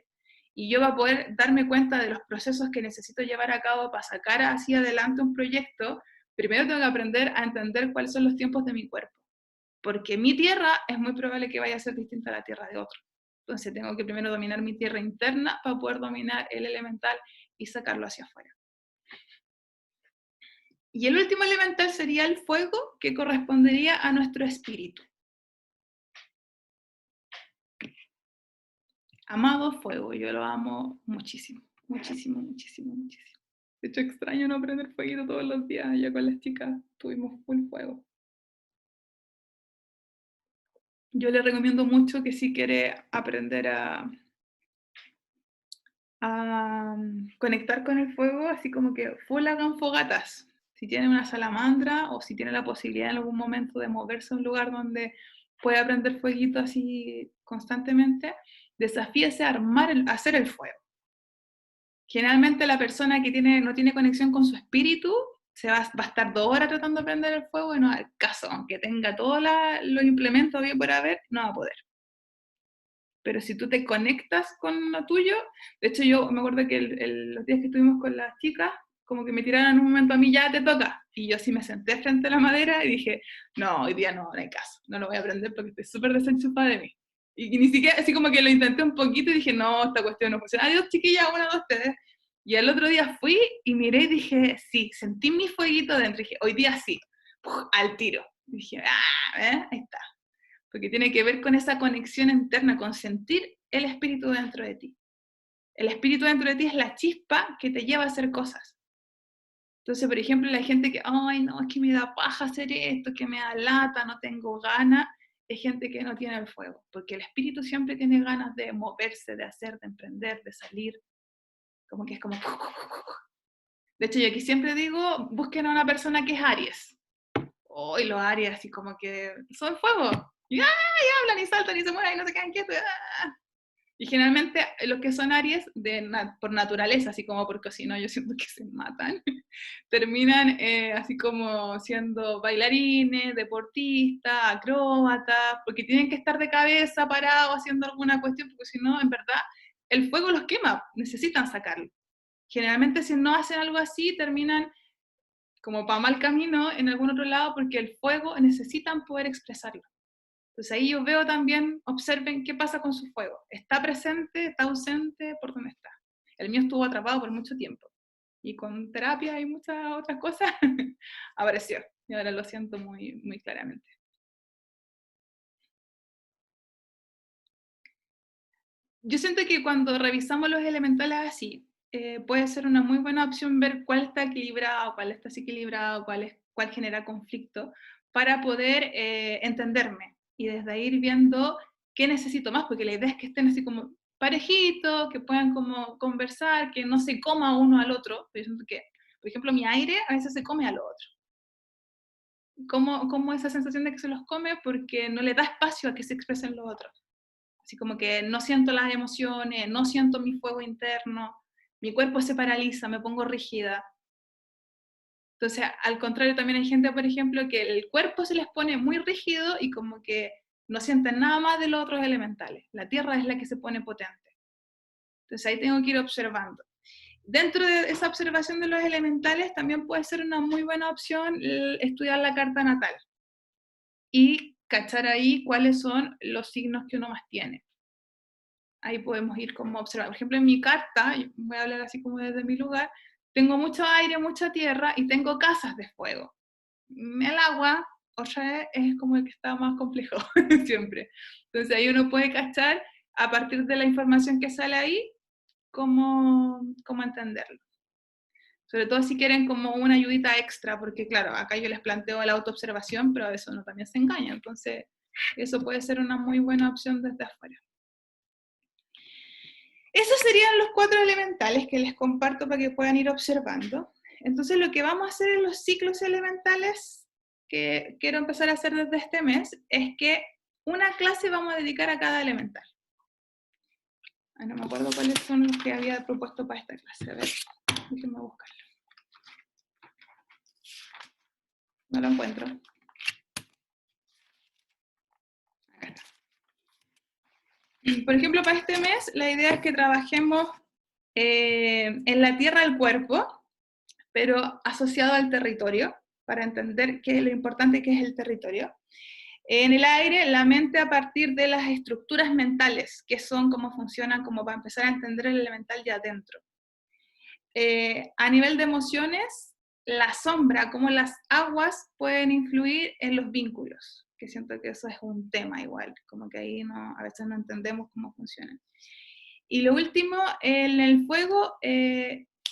Y yo para poder darme cuenta de los procesos que necesito llevar a cabo para sacar hacia adelante un proyecto, primero tengo que aprender a entender cuáles son los tiempos de mi cuerpo. Porque mi tierra es muy probable que vaya a ser distinta a la tierra de otro. Entonces tengo que primero dominar mi tierra interna para poder dominar el elemental y sacarlo hacia afuera. Y el último elemental sería el fuego, que correspondería a nuestro espíritu. Amado fuego, yo lo amo muchísimo, muchísimo, muchísimo, muchísimo. De hecho, extraño no prender fueguito todos los días. Ya con las chicas tuvimos full fuego. Yo le recomiendo mucho que si quiere aprender a conectar con el fuego, así como que full hagan fogatas. Si tiene una salamandra o si tiene la posibilidad en algún momento de moverse a un lugar donde pueda prender fueguito así constantemente, desafíese a hacer el fuego. Generalmente la persona que no tiene conexión con su espíritu va a estar 2 horas tratando de prender el fuego y no va a caso, aunque tenga todos los implementos bien por haber, no va a poder. Pero si tú te conectas con lo tuyo, de hecho yo me acuerdo que los días que estuvimos con las chicas, como que me tiraron en un momento a mí, ya te toca. Y yo sí me senté frente a la madera y dije, no, hoy día no hay caso, no lo voy a aprender porque estoy súper desenchufada de mí. Y ni siquiera, así como que lo intenté un poquito y dije, no, esta cuestión no funciona. Adiós chiquillas, una de ustedes. Y el otro día fui y miré y dije, sí, sentí mi fueguito dentro. Y dije, hoy día sí, al tiro. Y dije, ahí está, porque tiene que ver con esa conexión interna, con sentir el espíritu dentro de ti. El espíritu dentro de ti es la chispa que te lleva a hacer cosas. Entonces, por ejemplo, la gente que, ay, no, es que me da paja hacer esto, que me da lata, no tengo ganas, es gente que no tiene el fuego, porque el espíritu siempre tiene ganas de moverse, de hacer, de emprender, de salir, como que es como... De hecho, yo aquí siempre digo, busquen a una persona que es Aries. Hoy los Aries así como que son fuego. Y hablan y saltan y se mueven y no se quedan quietos. Y generalmente los que son Aries, por naturaleza, así como porque si no yo siento que se matan, terminan así como siendo bailarines, deportistas, acróbatas, porque tienen que estar de cabeza, parados, haciendo alguna cuestión, porque si no, en verdad, el fuego los quema, necesitan sacarlo. Generalmente si no hacen algo así, terminan como para mal camino en algún otro lado, porque el fuego necesitan poder expresarlo. Entonces ahí yo veo también, observen qué pasa con su fuego. ¿Está presente? ¿Está ausente? ¿Por dónde está? El mío estuvo atrapado por mucho tiempo. Y con terapia y muchas otras cosas, apareció. Y ahora lo siento muy, muy claramente. Yo siento que cuando revisamos los elementales así, puede ser una muy buena opción ver cuál está equilibrado, cuál está desequilibrado, cuál genera conflicto, para poder entenderme y desde ahí ir viendo qué necesito más, porque la idea es que estén así como parejitos, que puedan como conversar, que no se coma uno al otro. Yo siento que, por ejemplo, mi aire a veces se come al otro. Como esa sensación de que se los come porque no le da espacio a que se expresen los otros. Así como que no siento las emociones, no siento mi fuego interno, mi cuerpo se paraliza, me pongo rígida. Entonces, al contrario, también hay gente, por ejemplo, que el cuerpo se les pone muy rígido y como que no sienten nada más de los otros elementales. La tierra es la que se pone potente. Entonces ahí tengo que ir observando. Dentro de esa observación de los elementales también puede ser una muy buena opción estudiar la carta natal y cachar ahí cuáles son los signos que uno más tiene. ahí podemos ir como observar. Por ejemplo, en mi carta, voy a hablar así como desde mi lugar, tengo mucho aire, mucha tierra y tengo casas de fuego. El agua, otra vez, es como el que está más complejo siempre. Entonces ahí uno puede cachar, a partir de la información que sale ahí, cómo entenderlo. Sobre todo si quieren como una ayudita extra, porque claro, acá yo les planteo la autoobservación, pero a veces uno también se engaña, entonces eso puede ser una muy buena opción desde afuera. Esos serían los 4 elementales que les comparto para que puedan ir observando. Entonces lo que vamos a hacer en los ciclos elementales, que quiero empezar a hacer desde este mes, es que una clase vamos a dedicar a cada elemental. No me acuerdo cuáles son los que había propuesto para esta clase. A ver, déjenme buscarlo. No lo encuentro. Acá está. Por ejemplo, para este mes, la idea es que trabajemos en la tierra del cuerpo, pero asociado al territorio, para entender lo importante que es el territorio. En el aire, la mente a partir de las estructuras mentales, que son cómo funcionan, como para empezar a entender el elemental ya adentro. A nivel de emociones, la sombra, cómo las aguas pueden influir en los vínculos, que siento que eso es un tema igual, como que ahí a veces no entendemos cómo funcionan. Y lo último, en el fuego,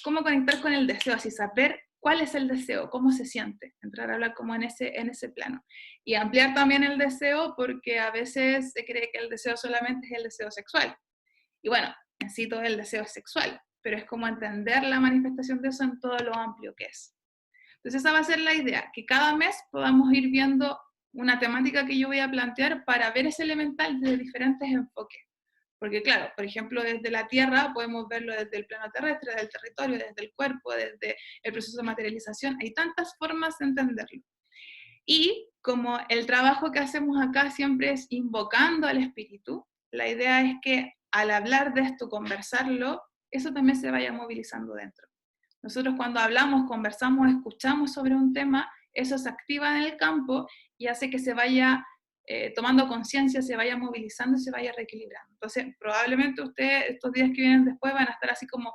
cómo conectar con el deseo, así saber cuál es el deseo, cómo se siente, entrar a hablar como en ese plano. Y ampliar también el deseo, porque a veces se cree que el deseo solamente es el deseo sexual. Y bueno, en sí todo el deseo es sexual, pero es como entender la manifestación de eso en todo lo amplio que es. Entonces esa va a ser la idea, que cada mes podamos ir viendo una temática que yo voy a plantear para ver ese elemental desde diferentes enfoques. Porque claro, por ejemplo, desde la Tierra podemos verlo desde el plano terrestre, desde el territorio, desde el cuerpo, desde el proceso de materialización. Hay tantas formas de entenderlo. Y como el trabajo que hacemos acá siempre es invocando al espíritu, la idea es que al hablar de esto, conversarlo, eso también se vaya movilizando dentro. Nosotros cuando hablamos, conversamos, escuchamos sobre un tema, eso se activa en el campo y hace que se vaya tomando conciencia, se vaya movilizando y se vaya reequilibrando. Entonces, probablemente ustedes estos días que vienen después van a estar así como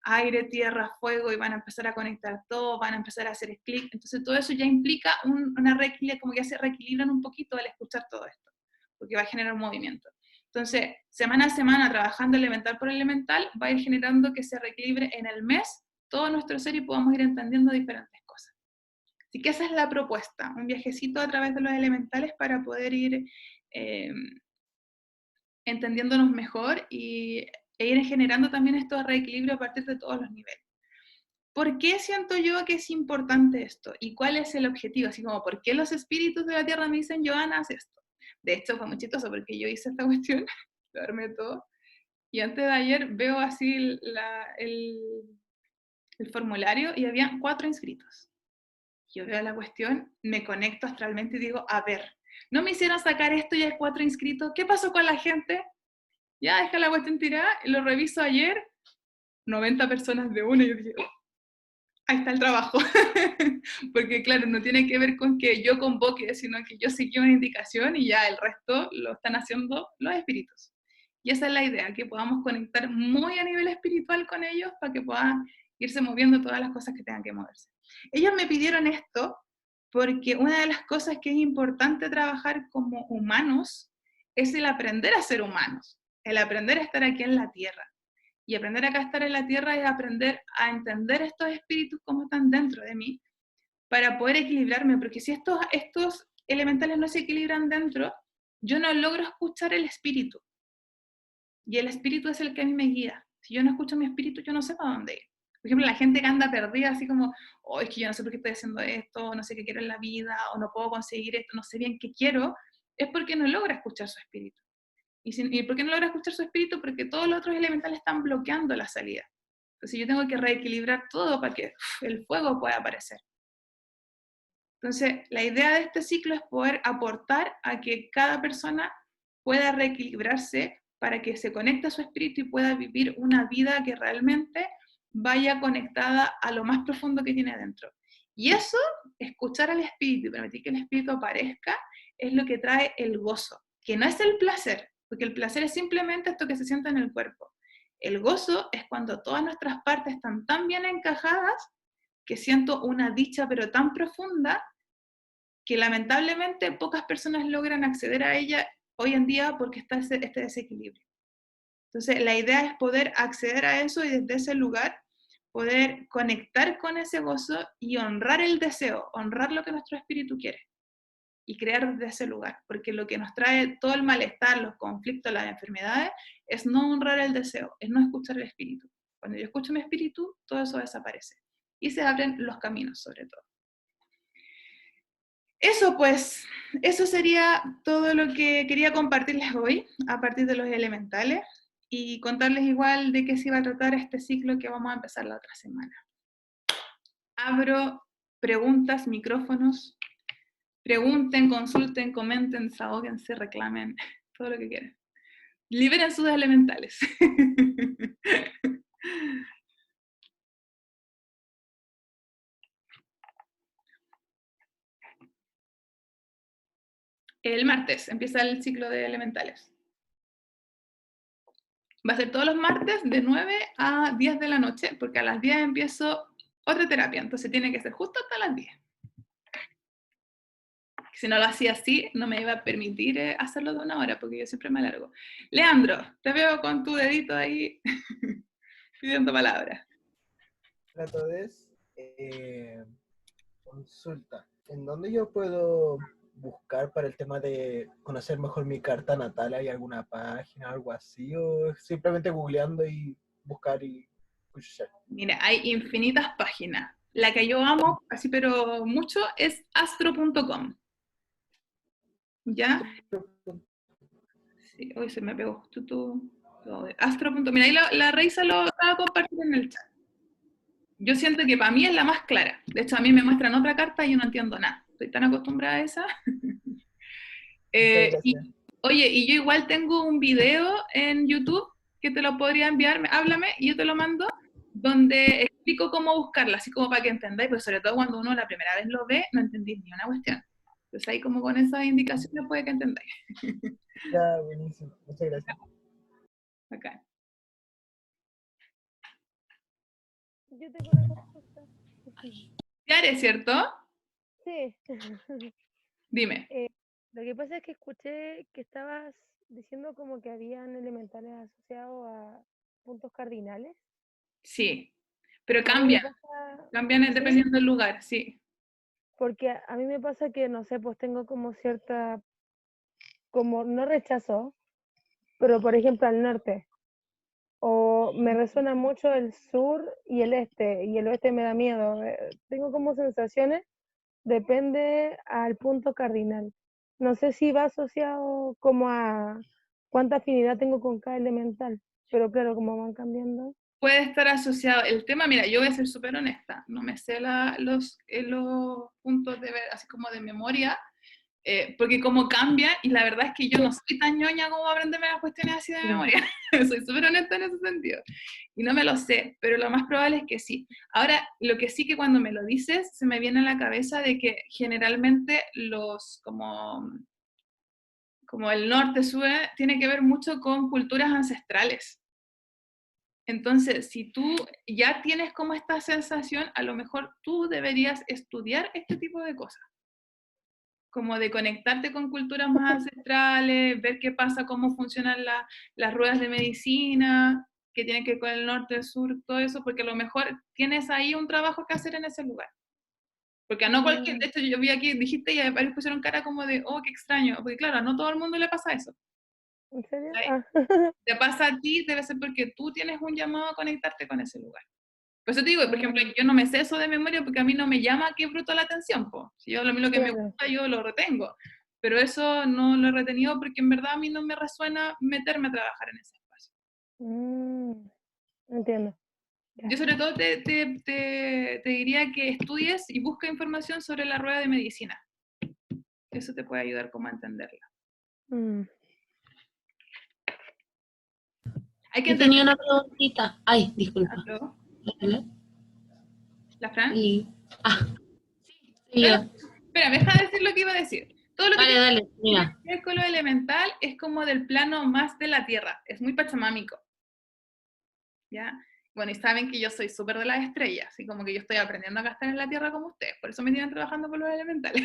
aire, tierra, fuego, y van a empezar a conectar todo, van a empezar a hacer clic. Entonces, todo eso ya implica una reequilibrio, como que ya se reequilibran un poquito al escuchar todo esto, porque va a generar un movimiento. Entonces, semana a semana, trabajando elemental por elemental, va a ir generando que se reequilibre en el mes todo nuestro ser y podamos ir entendiendo diferentes cosas. Así que esa es la propuesta, un viajecito a través de los elementales para poder ir entendiéndonos mejor e ir generando también estos reequilibrios a partir de todos los niveles. ¿Por qué siento yo que es importante esto? ¿Y cuál es el objetivo? Así como, ¿por qué los espíritus de la Tierra me dicen, Johanna, haz esto? De hecho, fue muy chistoso porque yo hice esta cuestión, lo armé todo, y antes de ayer veo así el formulario y había 4 inscritos. Yo veo la cuestión, me conecto astralmente y digo, a ver, no me hicieron sacar esto y hay 4 inscritos, ¿qué pasó con la gente? Ya, deja la cuestión tirada, lo reviso ayer, 90 personas de uno, y yo dije, ahí está el trabajo. Porque claro, no tiene que ver con que yo convoque, sino que yo seguí una indicación y ya el resto lo están haciendo los espíritus. Y esa es la idea, que podamos conectar muy a nivel espiritual con ellos para que puedan irse moviendo todas las cosas que tengan que moverse. Ellos me pidieron esto porque una de las cosas que es importante trabajar como humanos es el aprender a ser humanos, el aprender a estar aquí en la Tierra. Y aprender acá a estar en la Tierra es aprender a entender estos espíritus como están dentro de mí, para poder equilibrarme, porque si estos elementales no se equilibran dentro, yo no logro escuchar el espíritu. Y el espíritu es el que a mí me guía. Si yo no escucho mi espíritu, yo no sé para dónde ir. Por ejemplo, la gente que anda perdida, así como, oh, es que yo no sé por qué estoy haciendo esto, no sé qué quiero en la vida, o no puedo conseguir esto, no sé bien qué quiero, es porque no logra escuchar su espíritu. ¿Y por qué no logra escuchar su espíritu? Porque todos los otros elementales están bloqueando la salida. Entonces yo tengo que reequilibrar todo para que el fuego pueda aparecer. Entonces, la idea de este ciclo es poder aportar a que cada persona pueda reequilibrarse para que se conecte a su espíritu y pueda vivir una vida que realmente vaya conectada a lo más profundo que tiene dentro. Y eso, escuchar al espíritu y permitir que el espíritu aparezca, es lo que trae el gozo, que no es el placer, porque el placer es simplemente esto que se siente en el cuerpo. El gozo es cuando todas nuestras partes están tan bien encajadas que siento una dicha pero tan profunda que lamentablemente pocas personas logran acceder a ella hoy en día porque está este desequilibrio. Entonces, la idea es poder acceder a eso y desde ese lugar poder conectar con ese gozo y honrar el deseo, honrar lo que nuestro espíritu quiere y crear desde ese lugar, porque lo que nos trae todo el malestar, los conflictos, las enfermedades, es no honrar el deseo, es no escuchar el espíritu. Cuando yo escucho mi espíritu, todo eso desaparece y se abren los caminos sobre todo. Eso pues, eso sería todo lo que quería compartirles hoy a partir de los elementales y contarles igual de qué se iba a tratar este ciclo que vamos a empezar la otra semana. Abro preguntas, micrófonos, pregunten, consulten, comenten, desahóguense, reclamen, todo lo que quieran. Liberen sus elementales. El martes empieza el ciclo de elementales. Va a ser todos los martes de 9 a 10 de la noche, porque a las 10 empiezo otra terapia, entonces tiene que ser justo hasta las 10. Si no lo hacía así, no me iba a permitir hacerlo de 1 hora, porque yo siempre me alargo. Leandro, te veo con tu dedito ahí pidiendo palabras. Trato de consulta. ¿En dónde yo puedo buscar para el tema de conocer mejor mi carta natal? ¿Hay alguna página, algo así? ¿O simplemente googleando y buscar y escuchar? Mira, hay infinitas páginas. La que yo amo, así pero mucho, es astro.com. ¿Ya? Sí, hoy se me pegó justo tu astro.com. Mira, ahí la Reisa lo acaba de compartir en el chat. Yo siento que para mí es la más clara. De hecho, a mí me muestran otra carta y yo no entiendo nada. Estoy tan acostumbrada a esa. Oye, y yo igual tengo un video en YouTube que te lo podría enviar, háblame y yo te lo mando, donde explico cómo buscarla, así como para que entendáis, pero sobre todo cuando uno la primera vez lo ve, no entendís ni una cuestión. Entonces ahí como con esas indicaciones puede que entendáis. Ya, buenísimo. Muchas gracias. Acá. Yo tengo una consulta. Yare, ¿cierto? Sí. Dime. Lo que pasa es que escuché que estabas diciendo como que habían elementales asociados a puntos cardinales. Sí, pero A mí me cambian pasa, ¿sí? dependiendo del lugar, sí. Porque a mí me pasa que, no sé, pues tengo como cierta, como no rechazo, pero por ejemplo al norte, o me resuena mucho el sur y el oeste me da miedo. Tengo como sensaciones, depende al punto cardinal. No sé si va asociado como a cuánta afinidad tengo con cada elemental, pero claro, como van cambiando. Puede estar asociado, el tema, mira, yo voy a ser súper honesta, no me sé los puntos de ver, así como de memoria, porque como cambia, y la verdad es que yo no soy tan ñoña como aprenderme las cuestiones así de memoria, soy súper honesta en ese sentido, y no me lo sé, pero lo más probable es que sí. Ahora, lo que sí que cuando me lo dices, se me viene a la cabeza de que generalmente como el norte-sur, tiene que ver mucho con culturas ancestrales. Entonces, si tú ya tienes como esta sensación, a lo mejor tú deberías estudiar este tipo de cosas, como de conectarte con culturas más ancestrales, ver qué pasa, cómo funcionan las ruedas de medicina, que tienen que ver con el norte, el sur, todo eso, porque a lo mejor tienes ahí un trabajo que hacer en ese lugar. Porque a no cualquier, de hecho yo vi aquí, dijiste y varios pusieron cara como de, oh, qué extraño, porque claro, a no todo el mundo le pasa eso. ¿En serio? Te pasa a ti, debe ser porque tú tienes un llamado a conectarte con ese lugar. Por eso te digo, por ejemplo, yo no me sé eso de memoria porque a mí no me llama que bruto la atención, po. Si yo lo que me Claro. gusta, yo lo retengo. Pero eso no lo he retenido porque en verdad a mí no me resuena meterme a trabajar en ese espacio. Entiendo. Yo sobre todo te diría que estudies y busca información sobre la rueda de medicina. Eso te puede ayudar como a entenderla. Hay que Yo tenía entender. una preguntita. Ay, disculpa. ¿Aló? ¿Aló? ¿La Fran? Y... Ah, sí, No, yo. no, espera, deja de decir lo que iba a decir. Todo lo que Dale, dale, mira. tiene que ver con lo elemental es como del plano más de la tierra, es muy pachamámico, ¿ya? Bueno, y saben que yo soy súper de las estrellas, así como que yo estoy aprendiendo a gastar en la tierra como ustedes, por eso me tienen trabajando con los elementales.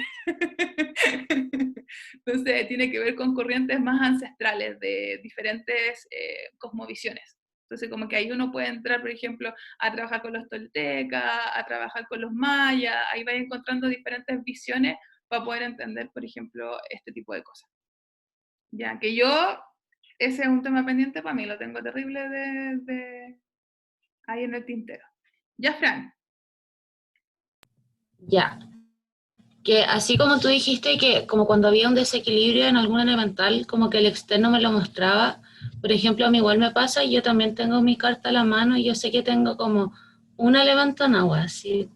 Entonces, tiene que ver con corrientes más ancestrales de diferentes cosmovisiones. Entonces, como que ahí uno puede entrar, por ejemplo, a trabajar con los toltecas, a trabajar con los mayas, ahí va encontrando diferentes visiones para poder entender, por ejemplo, este tipo de cosas. Ya que yo, ese es un tema pendiente para mí, lo tengo terrible ahí en el tintero. Ya, Fran. Ya. Que así como tú dijiste que como cuando había un desequilibrio en algún elemental, como que el externo me lo mostraba, por ejemplo, a mí igual me pasa, yo también tengo mi carta a la mano y yo sé que tengo como un elemento en agua, así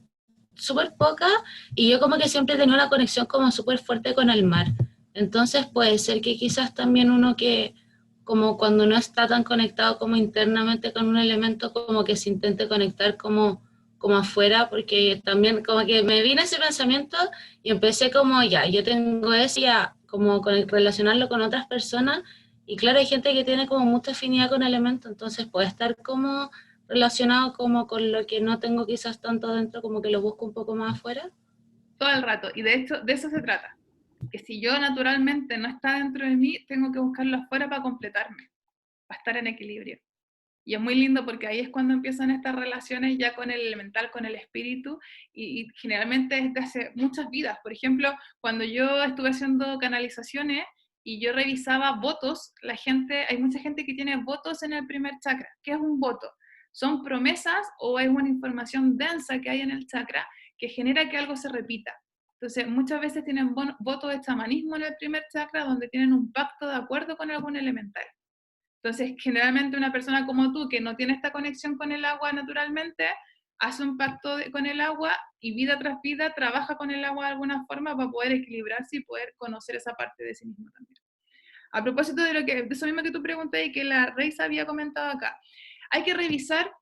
súper poca, y yo como que siempre tenía una conexión como súper fuerte con el mar. Entonces puede ser que quizás también uno que, como cuando no está tan conectado como internamente con un elemento, como que se intente conectar como afuera, porque también como que me vino ese pensamiento y empecé como, ya, yo tengo eso, ya, como relacionarlo con otras personas, y claro, hay gente que tiene como mucha afinidad con elementos, entonces puede estar como relacionado como con lo que no tengo quizás tanto dentro, como que lo busco un poco más afuera. Todo el rato. Y de hecho, de eso se trata. Que si yo naturalmente no está dentro de mí, tengo que buscarlo afuera para completarme, para estar en equilibrio. Y es muy lindo porque ahí es cuando empiezan estas relaciones ya con el elemental, con el espíritu, y generalmente es de hace muchas vidas. Por ejemplo, cuando yo estuve haciendo canalizaciones y yo revisaba votos, la gente, hay mucha gente que tiene votos en el primer chakra. ¿Qué es un voto? Son promesas o es una información densa que hay en el chakra que genera que algo se repita. Entonces, muchas veces tienen votos de chamanismo en el primer chakra donde tienen un pacto de acuerdo con algún elemental. Entonces, generalmente una persona como tú que no tiene esta conexión con el agua naturalmente, hace un pacto con el agua y vida tras vida trabaja con el agua de alguna forma para poder equilibrarse y poder conocer esa parte de sí mismo también. A propósito de eso mismo que tú pregunté y que la Reisa había comentado acá, hay que revisar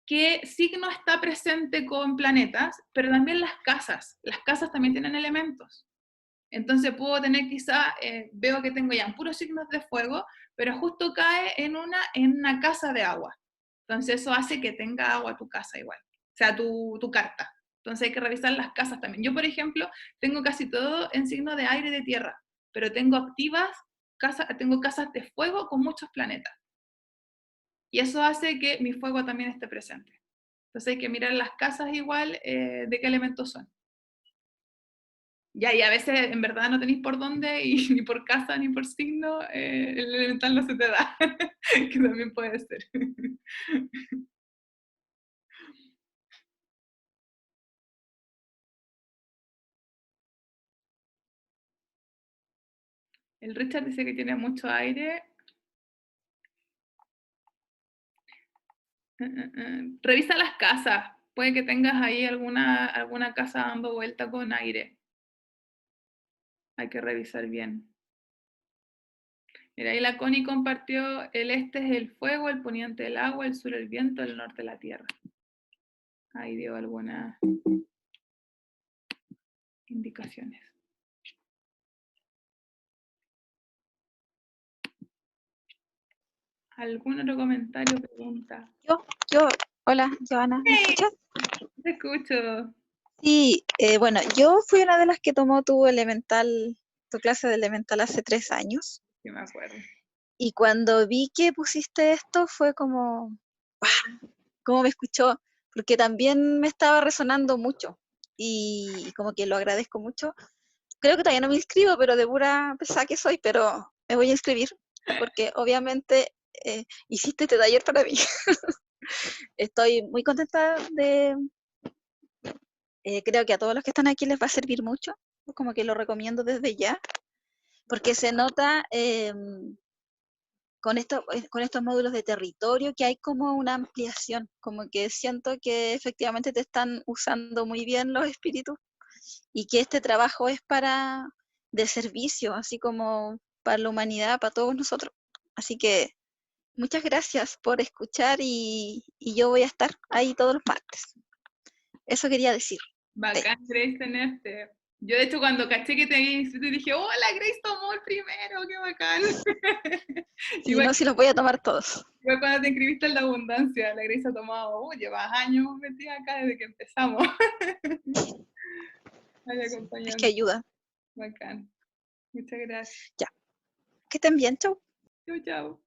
qué signo está presente con planetas, pero también las casas. Las casas también tienen elementos. Entonces puedo tener quizá, veo que tengo ya puros signos de fuego, pero justo cae en una casa de agua. Entonces eso hace que tenga agua tu casa igual, o sea, tu carta. Entonces hay que revisar las casas también. Yo, por ejemplo, tengo casi todo en signo de aire y de tierra, pero tengo activas, tengo casas de fuego con muchos planetas. Y eso hace que mi fuego también esté presente. Entonces hay que mirar las casas igual de qué elementos son. Ya, y a veces en verdad no tenéis por dónde, y ni por casa ni por signo, el elemental no se te da, que también puede ser. El Richard dice que tiene mucho aire. Revisa las casas, puede que tengas ahí alguna casa dando vuelta con aire. Hay que revisar bien. Mira, ahí la Connie compartió, el este es el fuego, el poniente el agua, el sur el viento, el norte la tierra. Ahí dio algunas indicaciones. ¿Algún otro comentario o pregunta? Hola, Joana, ¿me escuchas? Te escucho. Sí, bueno, yo fui una de las que tomó tu clase de elemental hace 3 años, Sí, me acuerdo. y cuando vi que pusiste esto fue como, como me escuchó, porque también me estaba resonando mucho, y como que lo agradezco mucho. Creo que todavía no me inscribo, pero de pura pesada que soy, pero me voy a inscribir, porque obviamente hiciste este taller para mí. Estoy muy contenta creo que a todos los que están aquí les va a servir mucho, como que lo recomiendo desde ya, porque se nota con estos módulos de territorio que hay como una ampliación, como que siento que efectivamente te están usando muy bien los espíritus y que este trabajo es de servicio, así como para la humanidad, para todos nosotros. Así que muchas gracias por escuchar y yo voy a estar ahí todos los martes. Eso quería decir. Bacán, Grace, tenerte. Yo, de hecho, cuando caché que te había inscrito, dije, hola, Grace tomó el primero, qué bacán. Y Igual, no, si los voy a tomar todos. igual cuando te inscribiste en la abundancia, la Grace ha tomado, llevas años metida acá desde que empezamos. Ay, Es que acompañando, ayuda. bacán. Muchas gracias. Ya. Que estén bien, chau. Chau, chau.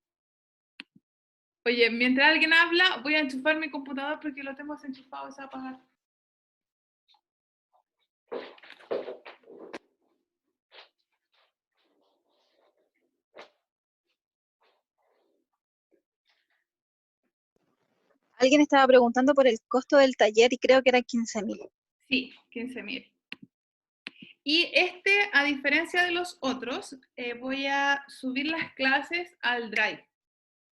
Oye, mientras alguien habla, voy a enchufar mi computador porque lo tengo desenchufado, se va a apagar. Alguien estaba preguntando por el costo del taller y creo que era 15.000. Sí, 15.000. Y a diferencia de los otros, voy a subir las clases al Drive.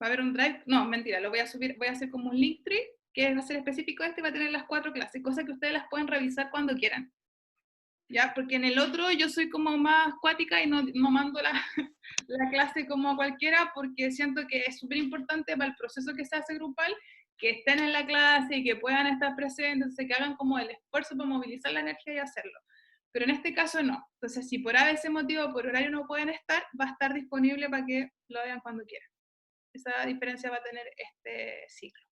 Va a haber un Drive, no, mentira, lo voy a subir, voy a hacer como un Linktree, que va a ser específico y va a tener las 4 clases, cosas que ustedes las pueden revisar cuando quieran. ¿Ya? Porque en el otro yo soy como más cuática y no mando la clase como a cualquiera, porque siento que es súper importante para el proceso que se hace grupal, que estén en la clase y que puedan estar presentes, que hagan como el esfuerzo para movilizar la energía y hacerlo. Pero en este caso no. Entonces, si por ese motivo o por horario no pueden estar, va a estar disponible para que lo vean cuando quieran. Esa diferencia va a tener este ciclo.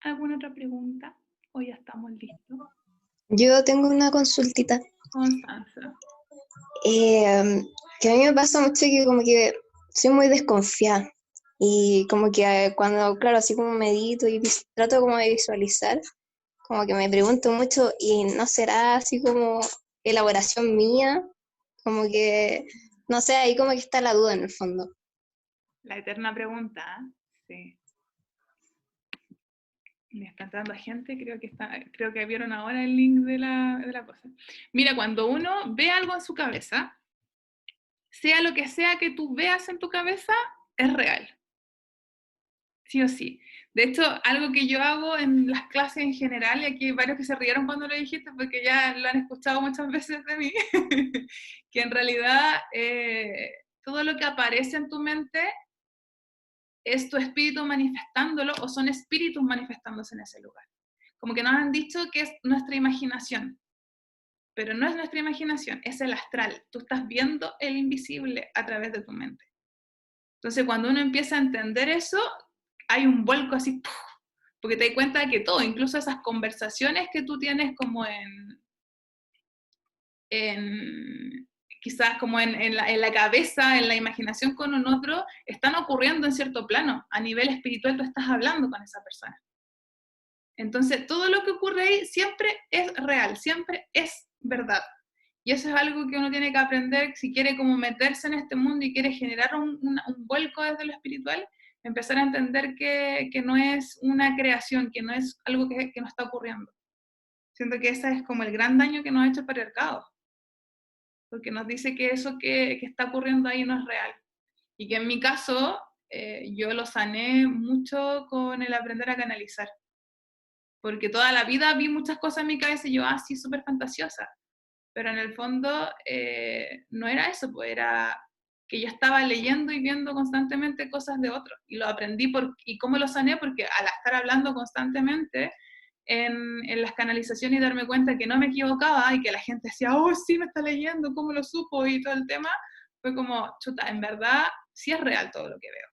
¿Alguna otra pregunta? ¿O ya estamos listos? Yo tengo una consultita, Constanza. que a mí me pasa mucho que como que soy muy desconfiada y como que cuando, claro, así como medito y trato como de visualizar, como que me pregunto mucho y no será así como elaboración mía, como que, no sé, ahí como que está la duda en el fondo. La eterna pregunta, sí. Me está entrando gente, creo que vieron ahora el link de la cosa. Mira, cuando uno ve algo en su cabeza, sea lo que sea que tú veas en tu cabeza, es real. Sí o sí. De hecho, algo que yo hago en las clases en general, y aquí hay varios que se rieron cuando lo dijiste, porque ya lo han escuchado muchas veces de mí, que en realidad todo lo que aparece en tu mente es tu espíritu manifestándolo o son espíritus manifestándose en ese lugar. Como que nos han dicho que es nuestra imaginación, pero no es nuestra imaginación, es el astral. Tú estás viendo el invisible a través de tu mente. Entonces, cuando uno empieza a entender eso, hay un vuelco así, ¡puf! Porque te das cuenta de que todo, incluso esas conversaciones que tú tienes como quizás como en la cabeza, en la imaginación con un otro, están ocurriendo en cierto plano. A nivel espiritual tú estás hablando con esa persona. Entonces, todo lo que ocurre ahí siempre es real, siempre es verdad. Y eso es algo que uno tiene que aprender si quiere como meterse en este mundo y quiere generar un vuelco desde lo espiritual, empezar a entender que no es una creación, que no es algo que no está ocurriendo. Siento que ese es como el gran daño que nos ha hecho el patriarcado, porque nos dice que eso que está ocurriendo ahí no es real. Y que en mi caso, yo lo sané mucho con el aprender a canalizar, porque toda la vida vi muchas cosas en mi cabeza y yo, sí, súper fantasiosa, pero en el fondo no era eso, pues era que yo estaba leyendo y viendo constantemente cosas de otros, y lo aprendí, ¿y cómo lo sané? Porque al estar hablando constantemente en las canalizaciones y darme cuenta que no me equivocaba, y que la gente decía, oh, sí, me está leyendo, ¿cómo lo supo? Y todo el tema, fue como, chuta, en verdad, sí es real todo lo que veo.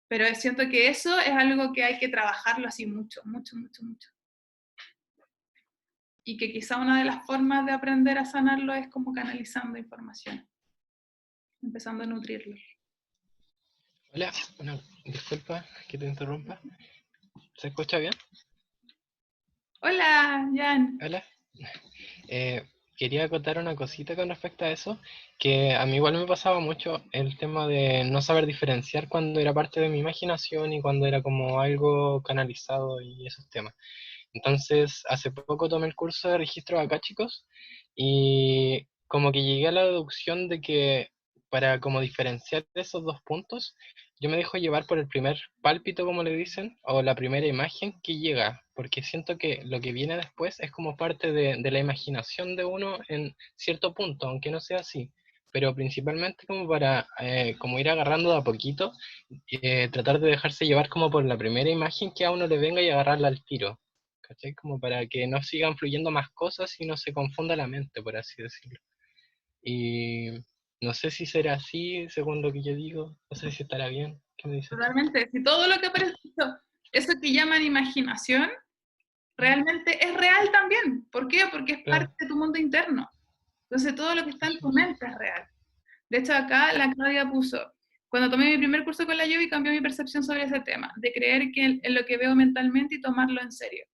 Pero siento que eso es algo que hay que trabajarlo así mucho, mucho, mucho, mucho. Y que quizá una de las formas de aprender a sanarlo es como canalizando información, empezando a nutrirlo. Hola, disculpa que te interrumpa. ¿Se escucha bien? Hola, Jan. Hola. Quería acotar una cosita con respecto a eso, que a mí igual me pasaba mucho el tema de no saber diferenciar cuando era parte de mi imaginación y cuando era como algo canalizado y esos temas. Entonces, hace poco tomé el curso de registro acá, chicos, y como que llegué a la deducción de que para como diferenciar esos dos puntos, yo me dejo llevar por el primer pálpito, como le dicen, o la primera imagen que llega, porque siento que lo que viene después es como parte de la imaginación de uno en cierto punto, aunque no sea así. pero principalmente como para como ir agarrando de a poquito, tratar de dejarse llevar como por la primera imagen que a uno le venga y agarrarla al tiro, ¿cachai? Como para que no sigan fluyendo más cosas y no se confunda la mente, por así decirlo. Y no sé si será así, según lo que yo digo, no sé si estará bien. ¿Qué me dices tú? Totalmente. Si todo lo que aparece, eso que llaman imaginación, realmente es real también. ¿Por qué? Porque es Claro. parte de tu mundo interno. Entonces todo lo que está en tu mente es real. De hecho, acá la Claudia puso, cuando tomé mi primer curso con la Yobi cambió mi percepción sobre ese tema, de creer que en lo que veo mentalmente y tomarlo en serio.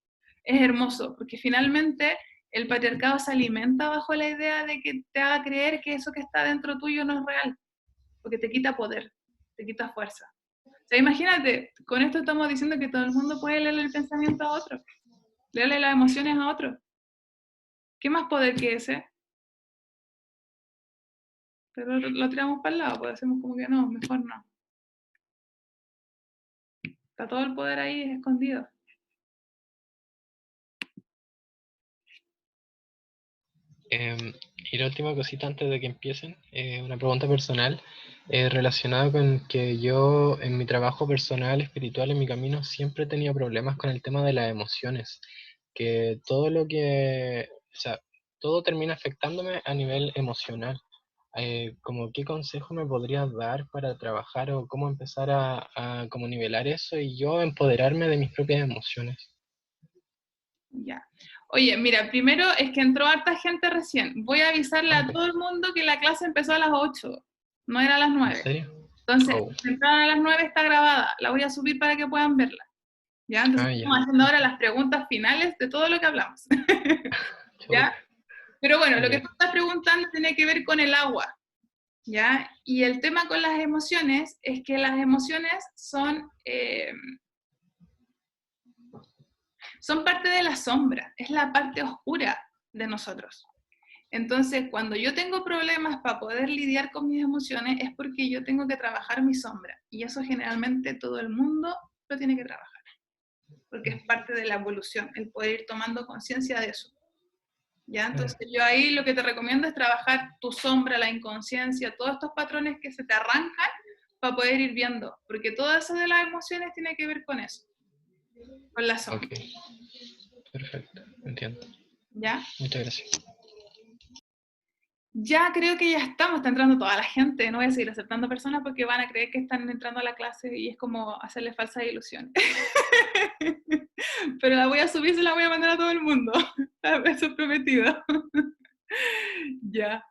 Es hermoso, porque finalmente el patriarcado se alimenta bajo la idea de que te haga creer que eso que está dentro tuyo no es real, porque te quita poder, te quita fuerza. O sea, imagínate, con esto estamos diciendo que todo el mundo puede leerle el pensamiento a otro, leerle las emociones a otro. ¿Qué más poder que ese? Pero lo tiramos para el lado, pues hacemos como que no, mejor no. Está todo el poder ahí escondido. Y la última cosita antes de que empiecen, una pregunta personal relacionada con que yo en mi trabajo personal, espiritual, en mi camino, siempre he tenido problemas con el tema de las emociones, que todo lo que, o sea, todo termina afectándome a nivel emocional. Como qué consejo me podrías dar para trabajar o cómo empezar a como nivelar eso y yo empoderarme de mis propias emociones. Ya. Oye, mira, primero es que entró harta gente recién. Voy a avisarle a Ok. todo el mundo que la clase empezó a las 8, no era a las ¿En 9. serio? Entonces, Oh. si entraron a las 9 está grabada. La voy a subir para que puedan verla. ¿Ya? Entonces, Ah, ya. estamos haciendo ahora las preguntas finales de todo lo que hablamos. ¿Ya? Chuta. Pero bueno, lo que Ya. tú estás preguntando tiene que ver con el agua. ¿Ya? Y el tema con las emociones es que las emociones son parte de la sombra, es la parte oscura de nosotros. Entonces, cuando yo tengo problemas para poder lidiar con mis emociones, es porque yo tengo que trabajar mi sombra. Y eso generalmente todo el mundo lo tiene que trabajar, porque es parte de la evolución, el poder ir tomando conciencia de eso. ¿Ya? Entonces, yo ahí lo que te recomiendo es trabajar tu sombra, la inconsciencia, todos estos patrones que se te arrancan para poder ir viendo, porque todo eso de las emociones tiene que ver con eso, con la sombra. Ok. Perfecto. Entiendo. ¿Ya? Muchas gracias. Ya creo que ya estamos, está entrando toda la gente, no voy a seguir aceptando personas porque van a creer que están entrando a la clase y es como hacerle falsas ilusiones. Pero la voy a subir y se la voy a mandar a todo el mundo, eso es prometido. Ya.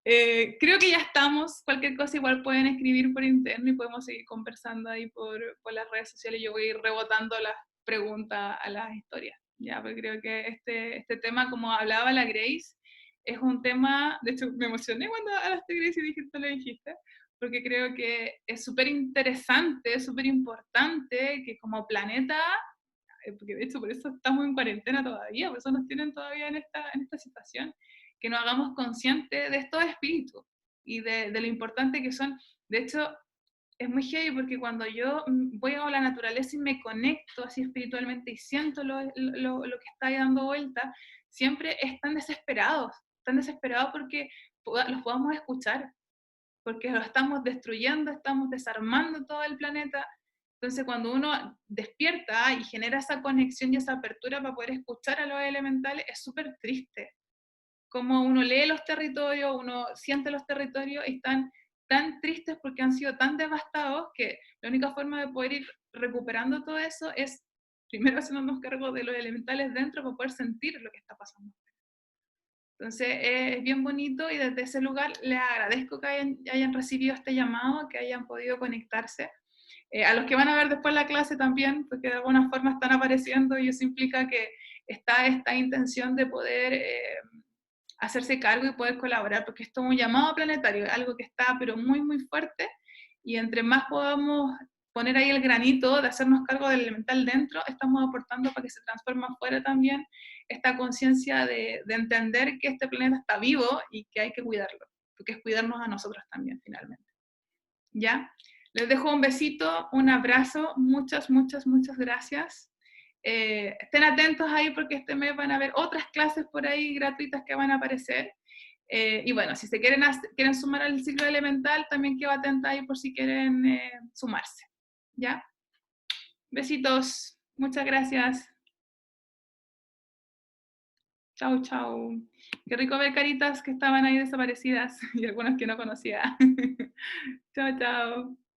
Creo que ya estamos, cualquier cosa igual pueden escribir por interno y podemos seguir conversando ahí por las redes sociales. Yo voy a ir rebotando las preguntas a las historias, ya, porque creo que este tema, como hablaba la Grace, es un tema, de hecho me emocioné cuando hablaste Grace y dije, tú le dijiste, porque creo que es súper interesante, súper importante que como planeta, porque de hecho por eso estamos en cuarentena todavía, por eso nos tienen todavía en esta situación, que nos hagamos conscientes de estos espíritus y de lo importante que son. De hecho, es muy heavy porque cuando yo voy a la naturaleza y me conecto así espiritualmente y siento lo que está ahí dando vuelta, siempre están desesperados porque los podamos escuchar, porque lo estamos destruyendo, estamos desarmando todo el planeta. Entonces, cuando uno despierta y genera esa conexión y esa apertura para poder escuchar a los elementales, es súper triste. Como uno lee los territorios, uno siente los territorios y están tan tristes porque han sido tan devastados que la única forma de poder ir recuperando todo eso es primero haciéndonos cargo de los elementales dentro para poder sentir lo que está pasando. Entonces es bien bonito y desde ese lugar les agradezco que hayan recibido este llamado, que hayan podido conectarse. A los que van a ver después la clase también, porque de alguna forma están apareciendo y eso implica que está esta intención de poder hacerse cargo y poder colaborar, porque esto es un llamado planetario, es algo que está pero muy muy fuerte y entre más podamos poner ahí el granito de hacernos cargo del elemental dentro, estamos aportando para que se transforme afuera también esta conciencia de entender que este planeta está vivo y que hay que cuidarlo, porque es cuidarnos a nosotros también finalmente. ¿Ya? Les dejo un besito, un abrazo, muchas, muchas, muchas gracias. Estén atentos ahí porque este mes van a haber otras clases por ahí gratuitas que van a aparecer. Y bueno, si se quieren sumar al ciclo elemental, también quedo atenta ahí por si quieren sumarse. ¿Ya? Besitos. Muchas gracias. Chau, chau. Qué rico ver caritas que estaban ahí desaparecidas y algunas que no conocía. Chao, chao.